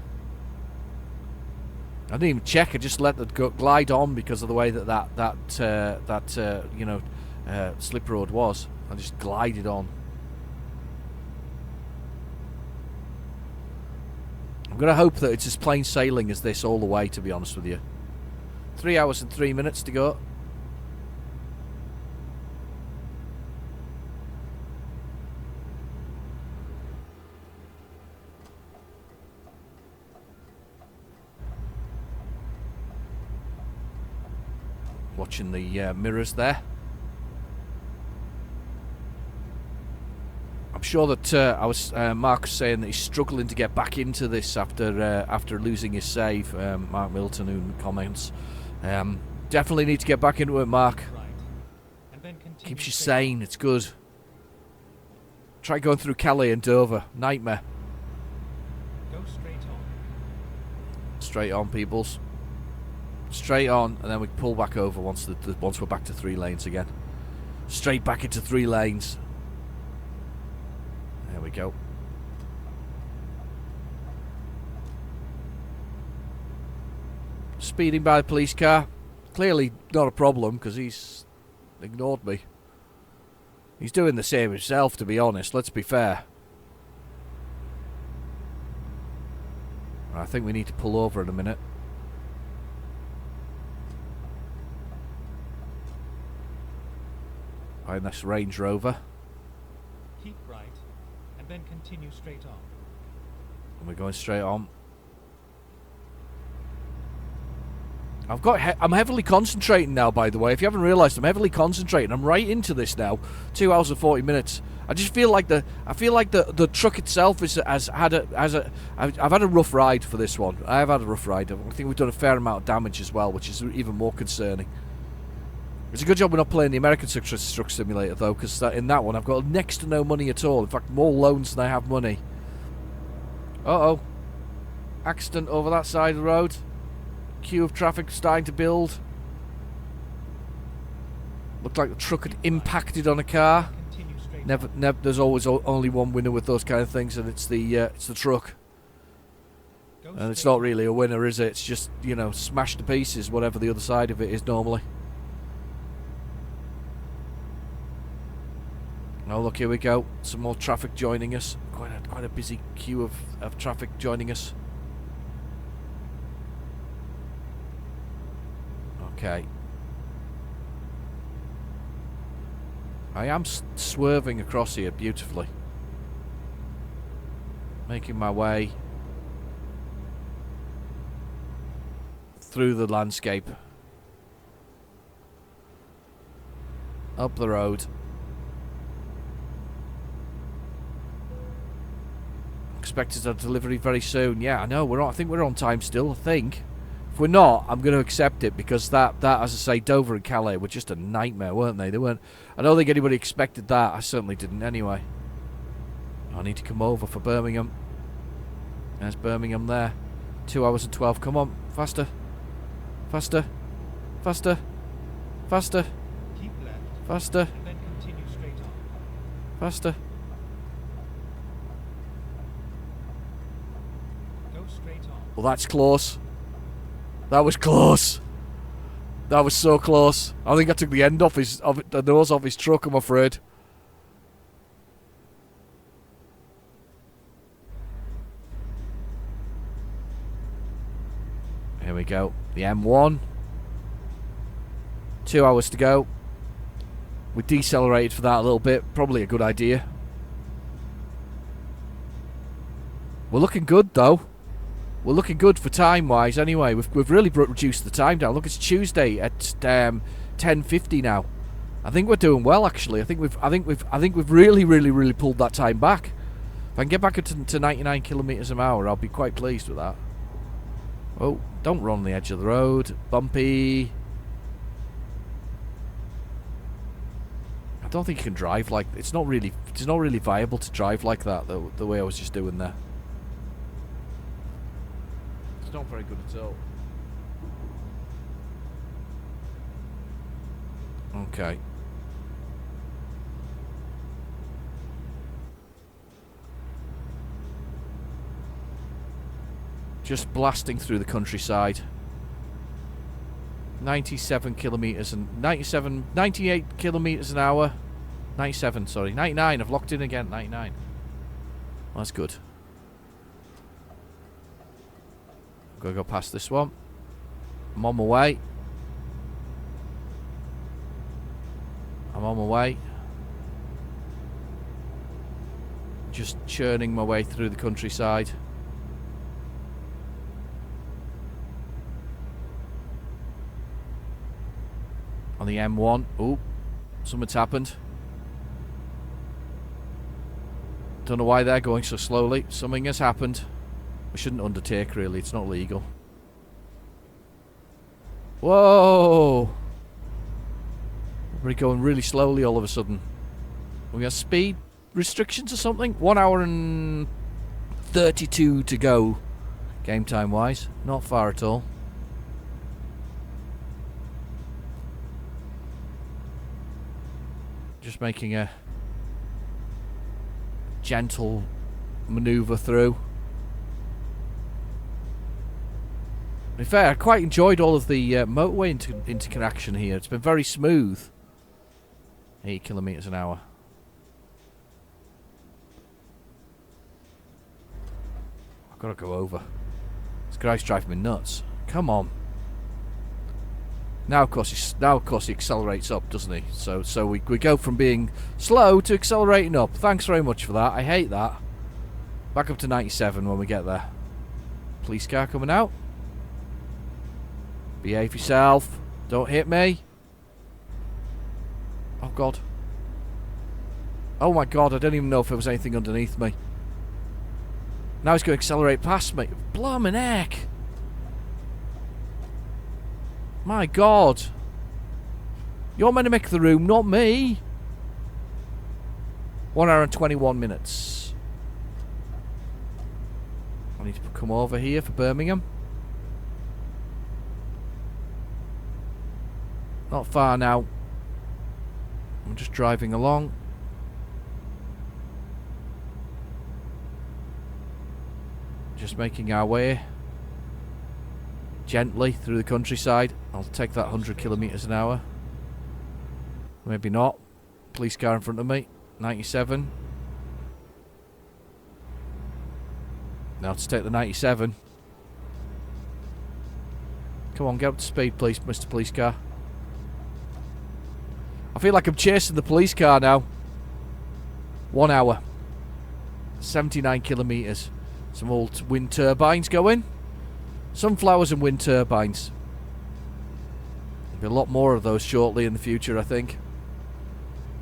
I didn't even check. I just let it glide on because of the way that slip road was. I just glided on. I'm going to hope that it's as plain sailing as this all the way, to be honest with you. 3 hours and 3 minutes to go. Watching the mirrors there. I'm sure that Mark was saying that he's struggling to get back into this after losing his save. Mark Milton, who comments, definitely need to get back into it, Mark. Right. And then Keeps you sane. It's good. Try going through Calais and Dover. Nightmare. Go straight on. Straight on, peoples. Straight on, and then we pull back over once we're back to 3 lanes again. Straight back into 3 lanes. There we go. Speeding by the police car. Clearly not a problem because he's ignored me. He's doing the same himself, to be honest. Let's be fair. I think we need to pull over in a minute. Behind this Range Rover. Keep right, and then continue straight on. And we're going straight on. I'm heavily concentrating now, by the way. If you haven't realised, I'm heavily concentrating. I'm right into this now. 2 hours and 40 minutes. I just feel like the truck itself I've had a rough ride for this one. I have had a rough ride. I think we've done a fair amount of damage as well, which is even more concerning. It's a good job we're not playing the American Truck Simulator, though, because in that one I've got next to no money at all. In fact, more loans than I have money. Uh-oh. Accident over that side of the road. Queue of traffic starting to build. Looked like the truck had impacted on a car. Never. There's always only one winner with those kind of things, and it's the truck. And it's not really a winner, is it? It's just, you know, smashed to pieces, whatever the other side of it is normally. Oh, look, here we go. Some more traffic joining us. Quite a busy queue of traffic joining us. Okay. I am swerving across here beautifully. Making my way through the landscape. Up the road. Expected a delivery very soon. Yeah, I know. I think we're on time still. I think. If we're not, I'm going to accept it because that, as I say, Dover and Calais were just a nightmare, weren't they? They weren't. I don't think anybody expected that. I certainly didn't. Anyway, I need to come over for Birmingham. There's Birmingham there. 2 hours and 12. Come on, faster, faster, faster, faster, Keep left. faster, And then continue straight on. faster. Go straight on. Well, that's close. That was close. That was so close. I think I took the end off the nose off his truck, I'm afraid. Here we go. The M1. 2 hours to go. We decelerated for that a little bit. Probably a good idea. We're looking good, though. We're looking good for time-wise. Anyway, we've really reduced the time down. Look, it's Tuesday at 10:50 now. I think we're doing well, actually. I think we've really pulled that time back. If I can get back to 99 kilometers an hour, I'll be quite pleased with that. Oh, don't run on the edge of the road. Bumpy. I don't think you can drive like it's not really viable to drive like that the way I was just doing there. It's not very good at all. Okay. Just blasting through the countryside. 97 kilometers and 98 kilometers an hour. 97, sorry. 99, I've locked in again, 99. Well, that's good. I'm going to go past this one. I'm on my way. I'm on my way. Just churning my way through the countryside. On the M1. Oh, something's happened. Don't know why they're going so slowly. Something has happened. We shouldn't undertake, really. It's not legal. Whoa! We're going really slowly all of a sudden. We got speed restrictions or something? 1 hour and 32 to go. Game time wise. Not far at all. Just making a gentle manoeuvre through. In fact, I quite enjoyed all of the motorway interconnection here. It's been very smooth. 8 kilometers an hour. I've got to go over. This guy's driving me nuts. Come on. Now, of course, he accelerates up, doesn't he? So we go from being slow to accelerating up. Thanks very much for that. I hate that. Back up to 97 when we get there. Police car coming out. Behave yourself. Don't hit me. Oh, God. Oh, my God. I don't even know if there was anything underneath me. Now he's going to accelerate past me. Blimmin' heck. My God. You're meant to make the room, not me. 1 hour and 21 minutes. I need to come over here for Birmingham. Not far now. I'm just driving along. Just making our way. gently through the countryside. I'll take that 100 kilometres an hour. Maybe not. Police car in front of me. 97. Now to take the 97. Come on, get up to speed, please, Mr. Police Car. I feel like I'm chasing the police car now. 1 hour. 79 kilometres. Some old wind turbines going. Sunflowers and wind turbines. There'll be a lot more of those shortly in the future, I think.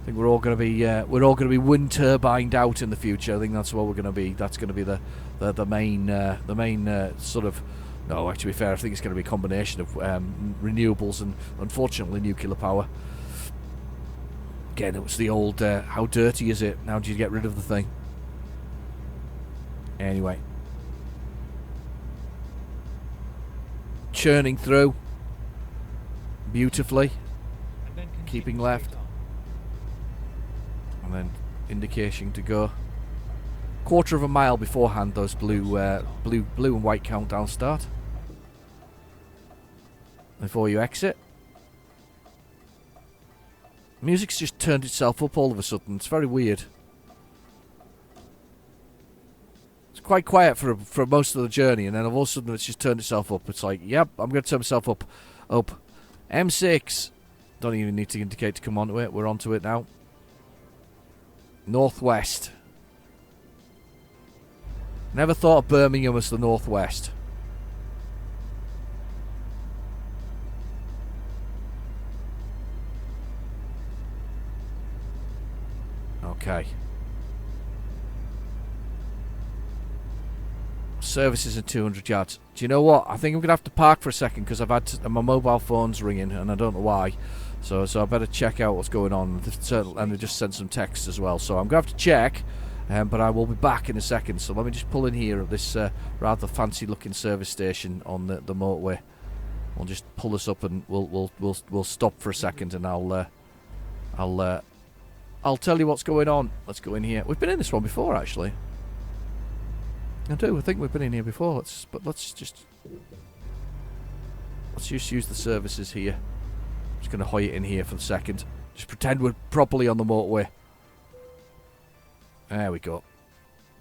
I think we're all going to be wind turbined out in the future. I think that's what we're going to be. That's going to be the main sort of. No, actually, to be fair, I think it's going to be a combination of renewables and, unfortunately, nuclear power. Again, it was the old, how dirty is it? How do you get rid of the thing? Anyway. Churning through. Beautifully. Keeping left. And then indication to go. Quarter of a mile beforehand, those blue and white countdown start. Before you exit. Music's just turned itself up all of a sudden. It's very weird. It's quite quiet for most of the journey, and then all of a sudden it's just turned itself up. It's like, yep, I'm going to turn myself up. M6. Don't even need to indicate to come onto it. We're onto it now. Northwest. Never thought of Birmingham as the Northwest. Okay. Services in 200 yards. Do you know what? I think I'm going to have to park for a second because I've had my mobile phone's ringing and I don't know why. So I better check out what's going on. And they just sent some texts as well. So I'm going to have to check. But I will be back in a second. So let me just pull in here at this rather fancy-looking service station on the motorway. We'll just pull this up and we'll stop for a second, and I'll tell you what's going on. Let's go in here. We've been in this one before, actually. I think we've been in here before. Let's just use the services here. I'm just going to hoy it in here for a second. Just pretend we're properly on the motorway. There we go.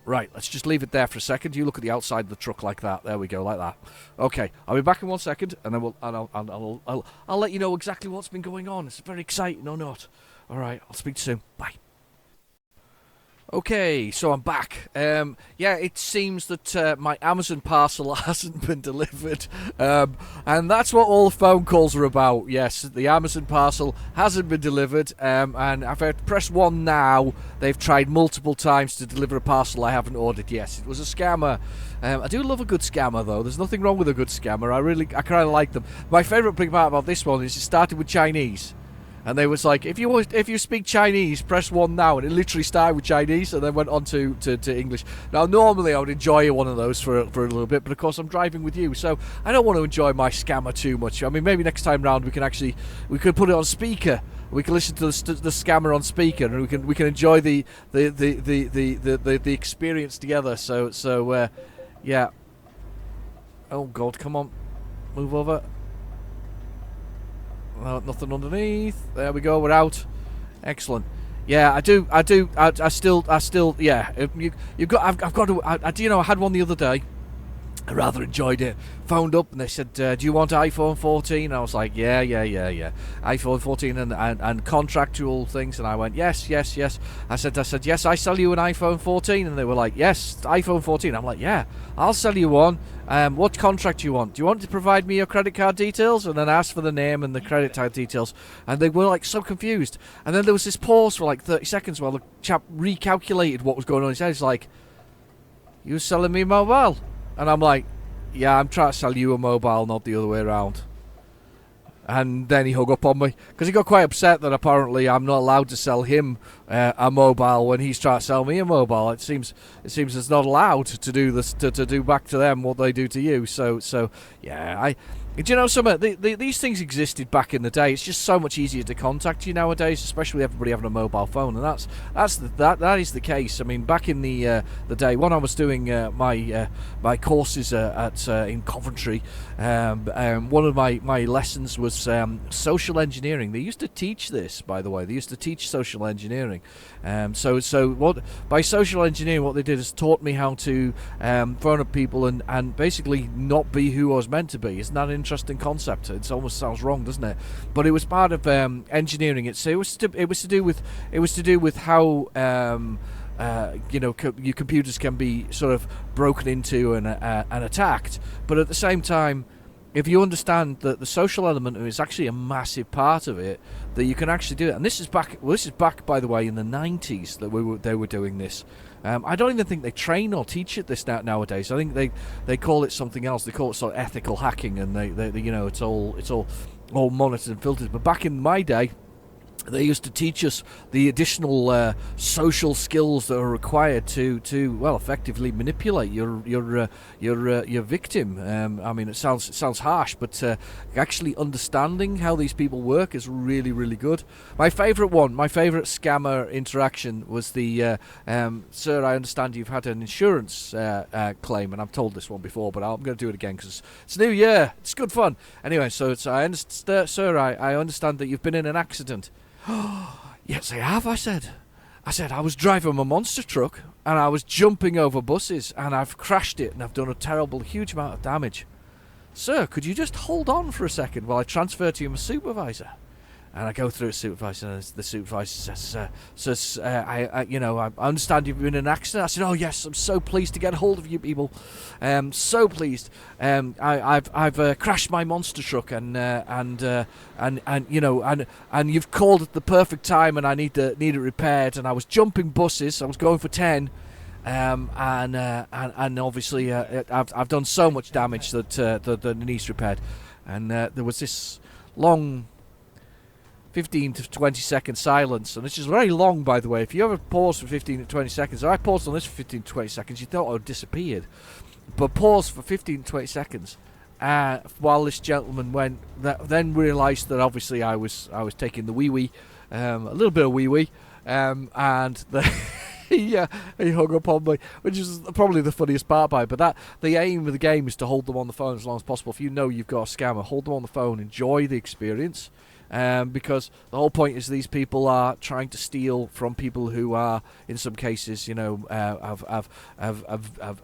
Right, let's just leave it there for a second. You look at the outside of the truck like that. There we go, like that. Okay, I'll be back in 1 second, and then I'll let you know exactly what's been going on. It's very exciting, or not. All right, I'll speak to you soon. Bye. Okay, so I'm back. Yeah, it seems that my Amazon parcel hasn't been delivered, and that's what all the phone calls are about. Yes, the Amazon parcel hasn't been delivered, and I've had to press 1 now. They've tried multiple times to deliver a parcel I haven't ordered. Yes, it was a scammer. I do love a good scammer, though. There's nothing wrong with a good scammer. I kind of like them. My favourite thing part about this one is it started with Chinese. And they was like, if you speak Chinese, press 1 now. And it literally started with Chinese and then went on to English. Now, normally I would enjoy one of those for a little bit, but of course I'm driving with you, so I don't want to enjoy my scammer too much. I mean, maybe next time round we could put it on speaker. We can listen to the scammer on speaker, and we can enjoy the experience together. So yeah. Oh God, come on, move over. Nothing underneath. There we go. We're out. Excellent. Yeah, I still. Yeah. I've got to. Do you know? I had one the other day. I rather enjoyed it. Phoned up and they said, "Do you want iPhone 14?" I was like, "Yeah. iPhone 14 and contractual things." And I went, "Yes." I said, "Yes, I sell you an iPhone 14." And they were like, "Yes, iPhone 14." I'm like, "Yeah, I'll sell you one. What contract do you want? Do you want to provide me your credit card details?" And then I asked for the name and the credit card details, and they were like so confused. And then there was this pause for like 30 seconds while the chap recalculated what was going on. He said, "He's like, you selling me mobile?" And I'm like, "Yeah, I'm trying to sell you a mobile, not the other way around." And then he hung up on me because he got quite upset that apparently I'm not allowed to sell him a mobile when he's trying to sell me a mobile. It seems it's not allowed to do this to do back to them what they do to you. So yeah, Do you know something? These things existed back in the day. It's just so much easier to contact you nowadays, especially with everybody having a mobile phone, and that is the case. I mean, back in the day when I was doing my courses in Coventry, one of my lessons was social engineering. They used to teach this, by the way. They used to teach social engineering. So what by social engineering, what they did is taught me how to phone up people and basically not be who I was meant to be. Isn't that an interesting concept? It almost sounds wrong, doesn't it? But it was part of engineering. It was to do with how your computers can be sort of broken into and attacked. But at the same time, if you understand that the social element is actually a massive part of it, that you can actually do it. And this is back, by the way, in the 90s that they were doing this. I don't even think they train or teach it this nowadays. I think they call it something else. They call it sort of ethical hacking, and they it's all monitored and filtered. But back in my day, they used to teach us the additional social skills that are required to effectively manipulate your victim. I mean, it sounds harsh, but actually understanding how these people work is really, really good. My favourite scammer interaction was the sir, I understand you've had an insurance claim, and I've told this one before, but I'm going to do it again because it's New Year. It's good fun. Anyway, sir, I understand that you've been in an accident. Yes, I have, I said. I was driving my monster truck and I was jumping over buses and I've crashed it and I've done a huge amount of damage. Sir, could you just hold on for a second while I transfer to you my supervisor? And I go through a supervisor, and the supervisor says, I understand you've been in an accident. I said, oh yes, I'm so pleased to get a hold of you people. So pleased. I've crashed my monster truck, and you've called at the perfect time, and I need it repaired. And I was jumping buses. I was going for 10. And obviously I've done so much damage that it needs repaired. And there was this long 15 to 20 second silence, and this is very long, by the way. If you ever pause for 15 to 20 seconds, I paused on this for 15 to 20 seconds, you thought I had disappeared. But pause for 15 to 20 seconds while this gentleman went, then realised that obviously I was taking the wee-wee, a little bit of wee-wee, and he hung up on me, which is probably the funniest part by it. But the aim of the game is to hold them on the phone as long as possible. If you know you've got a scammer, hold them on the phone, enjoy the experience. Because the whole point is these people are trying to steal from people who are, in some cases, have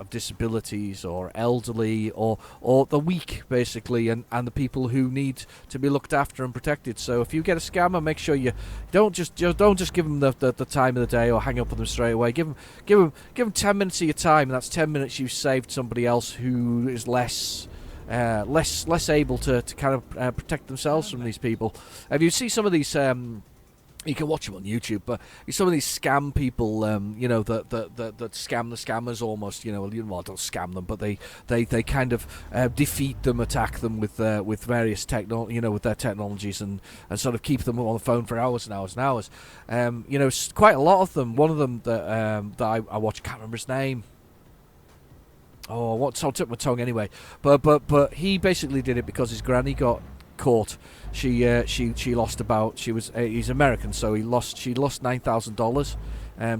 disabilities or elderly or the weak, basically, and the people who need to be looked after and protected. So if you get a scammer, make sure you don't just give them the time of the day or hang up on them straight away. Give them 10 minutes of your time, and that's 10 minutes you've saved somebody else who is less able to kind of protect themselves from these people. If you see some of these, you can watch them on YouTube, but some of these scam people, that scam the scammers almost, well, don't scam them, but they kind of defeat them, attack them with various with their technologies and sort of keep them on the phone for hours and hours and hours. Quite a lot of them. One of them that I watch, can't remember his name. I took my tongue anyway. But he basically did it because his granny got caught. She lost he's American, so she lost $9,000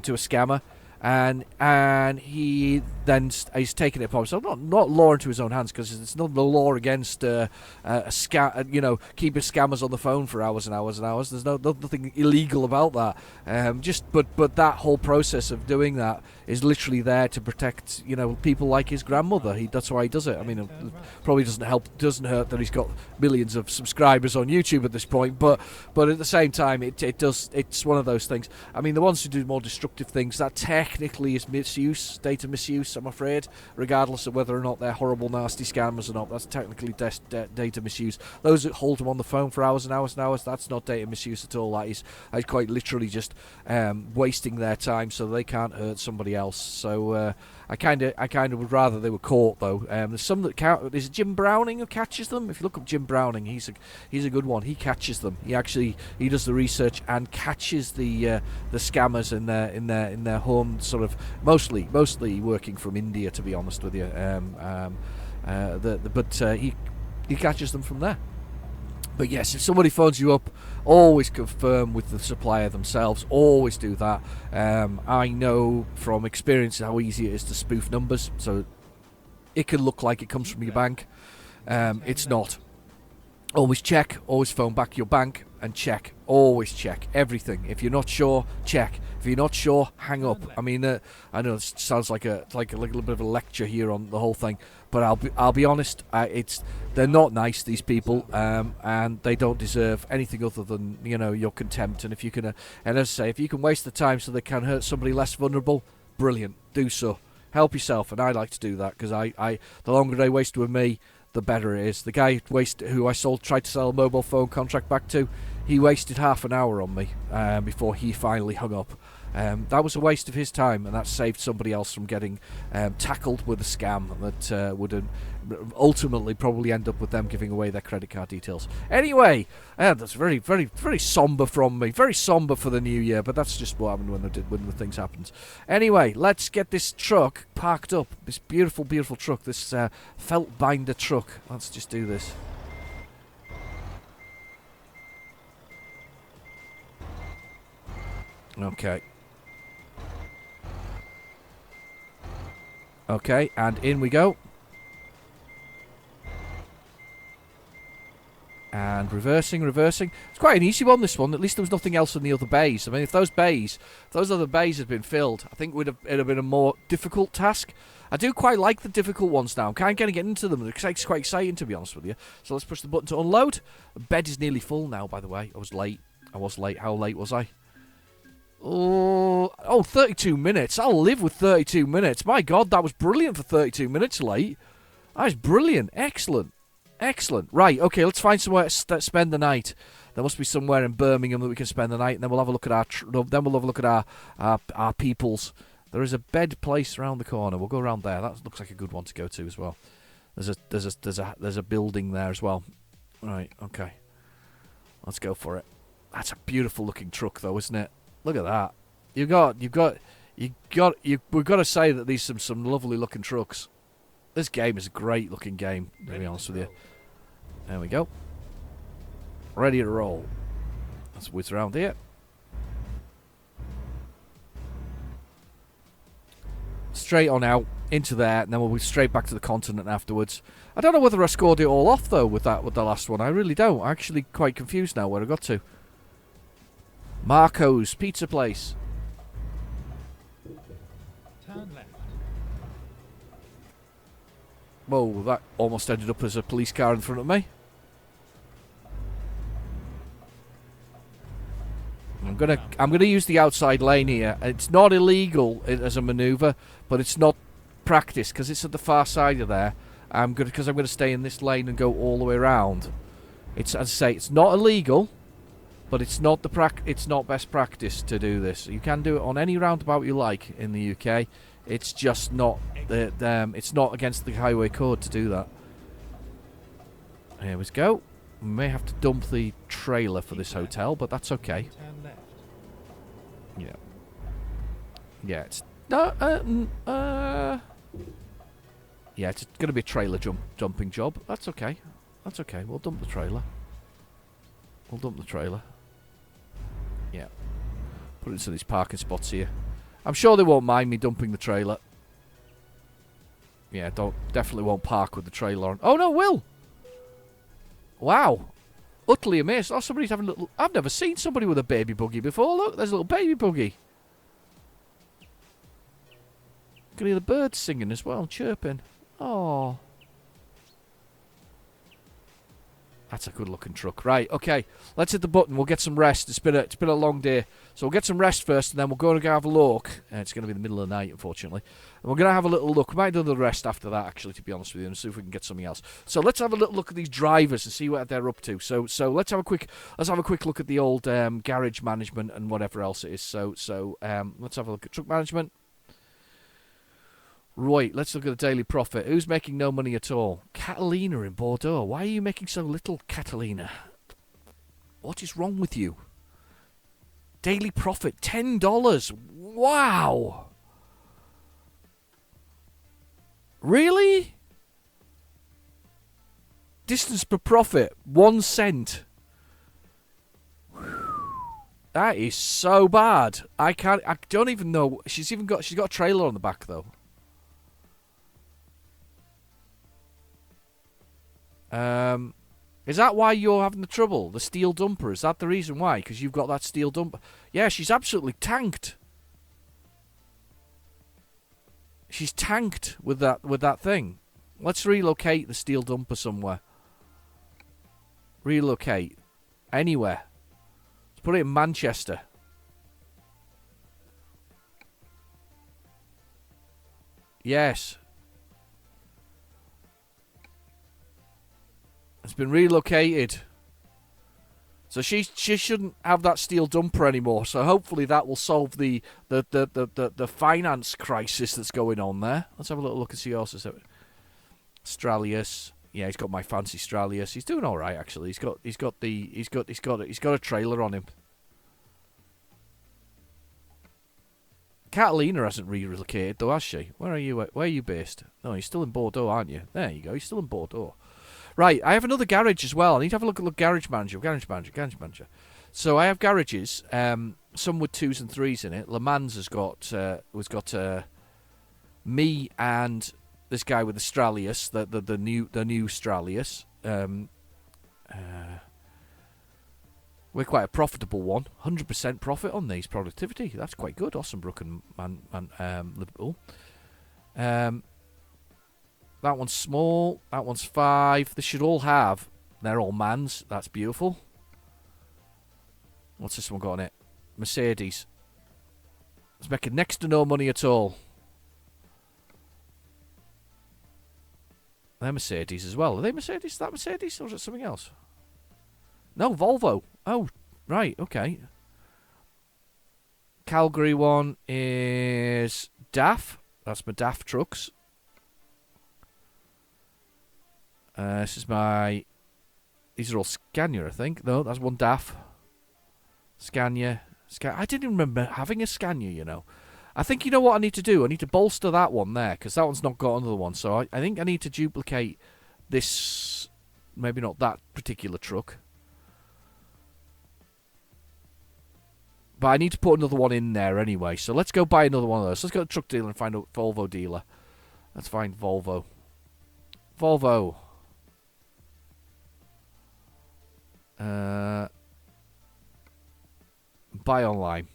to a scammer, and he then he's taken it upon himself, not law into his own hands, because it's not the law against keeping scammers on the phone for hours and hours and hours. There's nothing illegal about that. But that whole process of doing that is literally there to protect people like his grandmother. That's why he does it. I mean, it probably doesn't hurt that he's got millions of subscribers on YouTube at this point, but at the same time it's one of those things. I mean, the ones who do more destructive things, that technically is data misuse, I'm afraid, regardless of whether or not they're horrible, nasty scammers or not. That's technically data misuse. Those that hold them on the phone for hours and hours and hours, that's not data misuse at all. That is quite literally just wasting their time so they can't hurt somebody else. So I kind of would rather they were caught, though. There's some that count. Is it Jim Browning who catches them? If you look up Jim Browning, he's a good one. He catches them. He does the research and catches the scammers in their home, sort of mostly working from India, to be honest with you. He he catches them from there. But yes, if somebody phones you up, always confirm with the supplier themselves. Always do that. I know from experience how easy it is to spoof numbers. So it can look like it comes from your bank. It's not. Always check. Always phone back your bank and check. Always check everything. If you're not sure, check. If you're not sure, hang up. I mean, I know it sounds like a little bit of a lecture here on the whole thing, but I'll be honest. They're not nice, these people, and they don't deserve anything other than your contempt. And if you can, and as I say, if you can waste the time so they can hurt somebody less vulnerable, brilliant. Do so. Help yourself, and I like to do that because the longer they waste with me, the better it is. The guy who I tried to sell a mobile phone contract back to, he wasted half an hour on me before he finally hung up. That was a waste of his time, and that saved somebody else from getting tackled with a scam that would ultimately probably end up with them giving away their credit card details. Anyway, that's very, very, very somber from me. Very somber for the new year, but that's just what happened when the things happened. Anyway, let's get this truck parked up. This beautiful, beautiful truck. This felt binder truck. Let's just do this. Okay. Okay, and in we go. And reversing. It's quite an easy one, this one. At least there was nothing else in the other bays. I mean, if those other bays had been filled, I think it'd have been a more difficult task. I do quite like the difficult ones now. I'm kind of getting into them. It's quite exciting, to be honest with you. So let's push the button to unload. The bed is nearly full now, by the way. I was late. How late was I? Oh, 32 minutes. I'll live with 32 minutes. My God, that was brilliant for 32 minutes late. That was brilliant. Excellent. Right, okay, let's find somewhere to spend the night. There must be somewhere in Birmingham that we can spend the night, and then we'll have a look at our peoples. There is a bed place around the corner. We'll go around there. That looks like a good one to go to as well. There's a building there as well. Right, okay. Let's go for it. That's a beautiful looking truck though, isn't it? Look at that. We've got to say that these are some lovely looking trucks. This game is a great looking game, to be honest with you. There we go. Ready to roll. Let's whiz around here. Straight on out into there, and then we'll be straight back to the continent afterwards. I don't know whether I scored it all off though with the last one. I really don't. I'm actually quite confused now where I got to. Marco's Pizza Place. Turn left. Whoa, that almost ended up as a police car in front of me. I'm gonna use the outside lane here. It's not illegal as a manoeuvre, but it's not practice because it's at the far side of there. I'm gonna stay in this lane and go all the way around. It's, as I say, it's not illegal, but it's not best practice to do this. You can do it on any roundabout you like in the UK. It's just not it's not against the highway code to do that. Here we go. We may have to dump the trailer for this hotel, but that's okay. Turn left. Yeah. Yeah, it's yeah, it's going to be a trailer jumping job. That's okay. That's okay. We'll dump the trailer. Yeah. Put it into these parking spots here. I'm sure they won't mind me dumping the trailer. Yeah, definitely won't park with the trailer on. Oh no, will. Wow. Utterly amazed. Oh, somebody's having a little... I've never seen somebody with a baby buggy before. Look, there's a little baby buggy. You can hear the birds singing as well, chirping. Oh. That's a good looking truck. Right, okay. Let's hit the button. We'll get some rest. It's been a long day. So we'll get some rest first, and then we'll go and have a look. It's going to be the middle of the night, unfortunately. And we're going to have a little look. We might do the rest after that, actually, to be honest with you, and see if we can get something else. So let's have a little look at these drivers and see what they're up to. So let's have a quick look at the old garage management and whatever else it is. So let's have a look at truck management. Right, let's look at the daily profit. Who's making no money at all? Catalina in Bordeaux. Why are you making so little, Catalina? What is wrong with you? Daily profit, $10. Wow. Really? Distance per profit, 1 cent. That is so bad. I don't even know. She's got a trailer on the back though. Is that why you're having the trouble? The steel dumper, is that the reason why? Because you've got that steel dumper. Yeah, she's absolutely tanked. She's tanked with that thing. Let's relocate the steel dumper somewhere. Relocate. Anywhere. Let's put it in Manchester. Yes. It's been relocated. So she shouldn't have that steel dumper anymore. So hopefully that will solve the finance crisis that's going on there. Let's have a little look and see what else is there. Stralius. Yeah, he's got my fancy Stralius. He's doing all right actually. He's got a trailer on him. Catalina hasn't relocated though, has she? Where are you based? No, you're still in Bordeaux, aren't you? There you go. You're still in Bordeaux. Right, I have another garage as well. I need to have a look at the garage manager. So I have garages, some with 2s and 3s in it. Le Mans has got me and this guy with the Stralius, the new Stralius. We're quite a profitable one. 100% profit on these productivity. That's quite good. Ossenbrook and Liverpool. That one's small. That one's 5. They should all have. They're all Mans. That's beautiful. What's this one got on it? Mercedes. It's making next to no money at all. They're Mercedes as well. Are they Mercedes? Is that Mercedes or is it something else? No, Volvo. Oh, right. Okay. Calgary one is DAF. That's my DAF trucks. This is my... These are all Scania, I think. No, that's one DAF. Scania. I didn't remember having a Scania, you know. I think you know what I need to do? I need to bolster that one there, because that one's not got another one. So I think I need to duplicate this... Maybe not that particular truck. But I need to put another one in there anyway. So let's go buy another one of those. Let's go to the truck dealer and find a Volvo dealer. Let's find Volvo. Volvo. Buy online.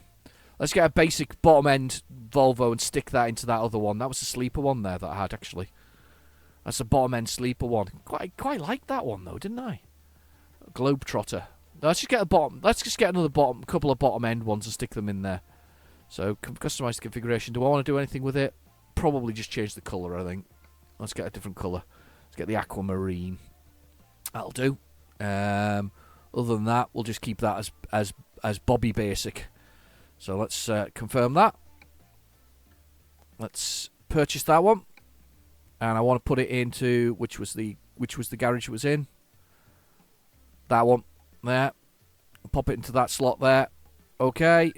Let's get a basic bottom end Volvo and stick that into that other one. That was the sleeper one there that I had actually. That's a bottom end sleeper one. Quite liked that one though, didn't I? Globetrotter. Let's just get a bottom. Let's just get another couple of bottom end ones and stick them in there. So customize the configuration. Do I want to do anything with it? Probably just change the colour. I think. Let's get a different colour. Let's get the aquamarine. That'll do. Other than that, we'll just keep that as Bobby Basic. So let's confirm that. Let's purchase that one, and I want to put it into which was the garage it was in. That one there. Pop it into that slot there. Okay.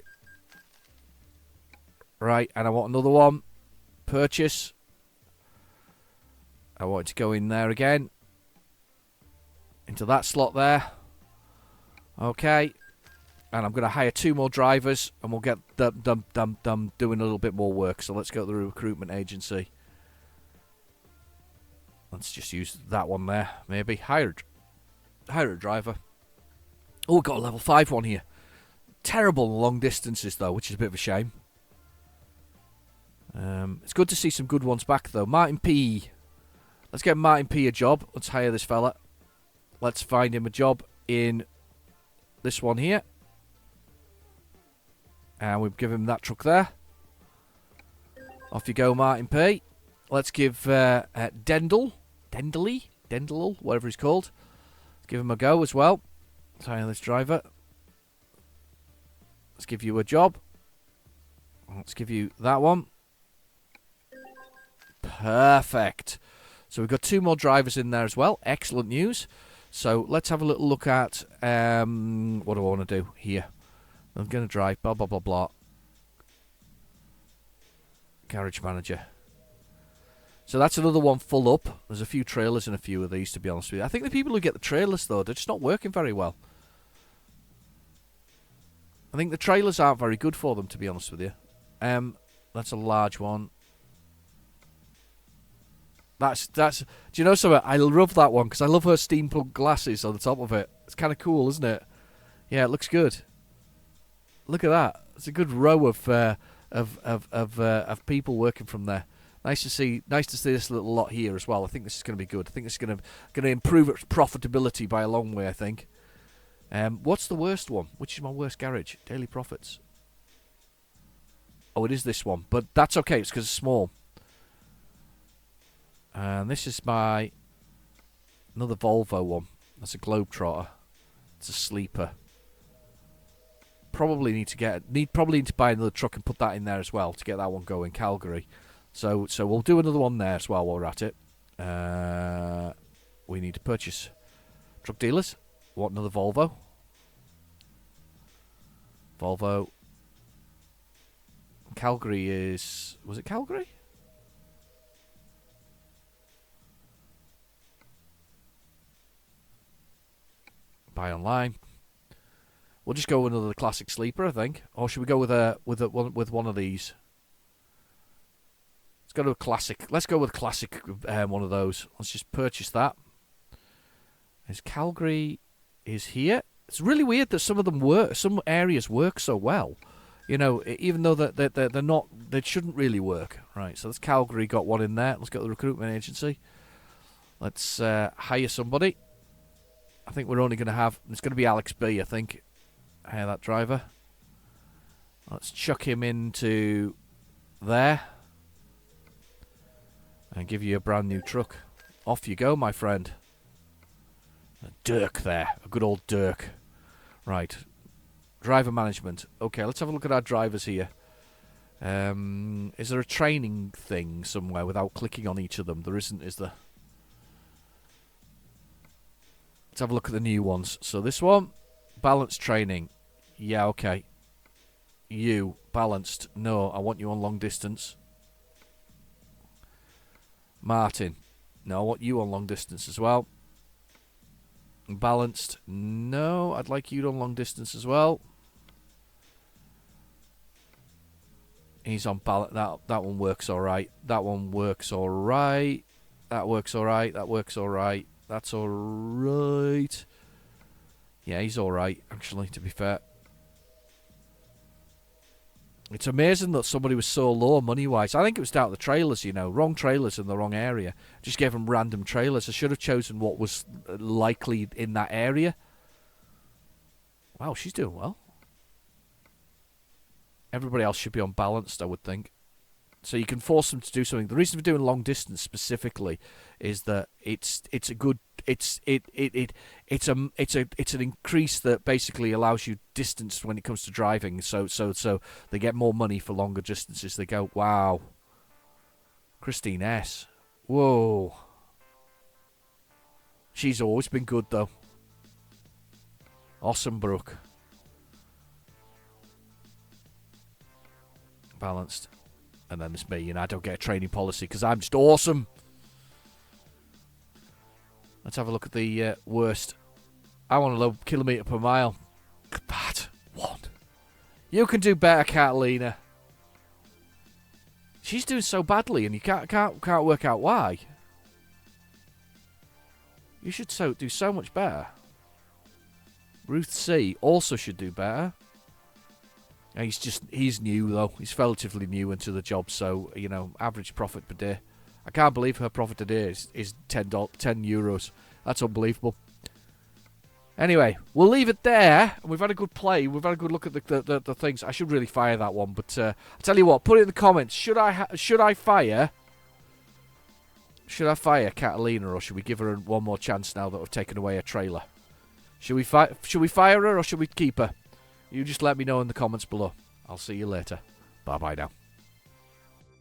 Right, and I want another one. Purchase. I want it to go in there again. Into that slot there. Okay. And I'm going to hire 2 more drivers, and we'll get them doing a little bit more work. So let's go to the recruitment agency. Let's just use that one there, maybe. Hire a driver. Oh, we've got a level 5 one here. Terrible long distances, though, which is a bit of a shame. It's good to see some good ones back, though. Martin P. Let's get Martin P a job. Let's hire this fella. Let's find him a job in this one here. And we've given him that truck there. Off you go, Martin P. Let's give Dendel, whatever he's called. Let's give him a go as well. Let's hire this driver. Let's give you a job. Let's give you that one. Perfect. So we've got 2 more drivers in there as well. Excellent news. So let's have a little look at what do I want to do here. I'm going to drive, blah, blah, blah, blah. Garage manager. So that's another one full up. There's a few trailers in a few of these, to be honest with you. I think the people who get the trailers, though, they're just not working very well. I think the trailers aren't very good for them, to be honest with you. That's a large one. That's. Do you know something? I love that one because I love her steampunk glasses on the top of it. It's kind of cool, isn't it? Yeah, it looks good. Look at that. It's a good row of people working from there. Nice to see this little lot here as well. I think this is going to be good. I think this is going to improve its profitability by a long way, I think. What's the worst one? Which is my worst garage? Daily profits. Oh, it is this one, but that's okay. It's because it's small. And this is my another Volvo one. That's a Globetrotter. It's a sleeper. Probably need to buy another truck and put that in there as well to get that one going. Calgary. So we'll do another one there as well while we're at it. We need to purchase truck dealers. Want another Volvo? Volvo. Calgary is... Was it Calgary? Buy online. We'll just go with another classic sleeper, I think. Or should we go with one of these? Let's go to a classic. Let's go with classic one of those. Let's just purchase that. Calgary is here. It's really weird that some of them work. Some areas work so well. You know, even though they're not, they shouldn't really work. Right, so that's Calgary got one in there. Let's go to the recruitment agency. Let's hire somebody. I think we're only going to have, it's going to be Alex B, I think. Hire that driver. Let's chuck him into there. And give you a brand new truck. Off you go, my friend. A Dirk there. A good old Dirk. Right. Driver management. Okay, let's have a look at our drivers here. Is there a training thing somewhere without clicking on each of them? There isn't, is there? Let's have a look at the new ones. So this one, balanced training. Yeah, okay. You, balanced. No, I want you on long distance. Martin. No, I want you on long distance as well. Balanced. No, I'd like you on long distance as well. He's on balance. That one works all right. That one works all right. That works all right. That works all right. That's all right. Yeah, he's all right, actually, to be fair. It's amazing that somebody was so low money-wise. I think it was down to the trailers, you know. Wrong trailers in the wrong area. Just gave them random trailers. I should have chosen what was likely in that area. Wow, she's doing well. Everybody else should be on balanced, I would think. So you can force them to do something. The reason for doing long distance specifically is that it's an increase that basically allows you distance when it comes to driving. So they get more money for longer distances. They go, wow. Christine S. Whoa. She's always been good though. Awesome, Brooke. Balanced. And then it's me, and I don't get a training policy because I'm just awesome. Let's have a look at the worst. I want a low kilometre per mile. Look at that. What? You can do better, Catalina. She's doing so badly, and you can't work out why. You should do so much better. Ruth C. also should do better. He's new though. He's relatively new into the job, so you know, average profit per day. I can't believe her profit a day is €10. That's unbelievable. Anyway, we'll leave it there. We've had a good play. We've had a good look at the things. I should really fire that one, but I'll tell you what. Put it in the comments. Should I fire Catalina, or should we give her one more chance now that we've taken away her trailer? Should we fire her, or should we keep her? You just let me know in the comments below. I'll see you later. Bye-bye now.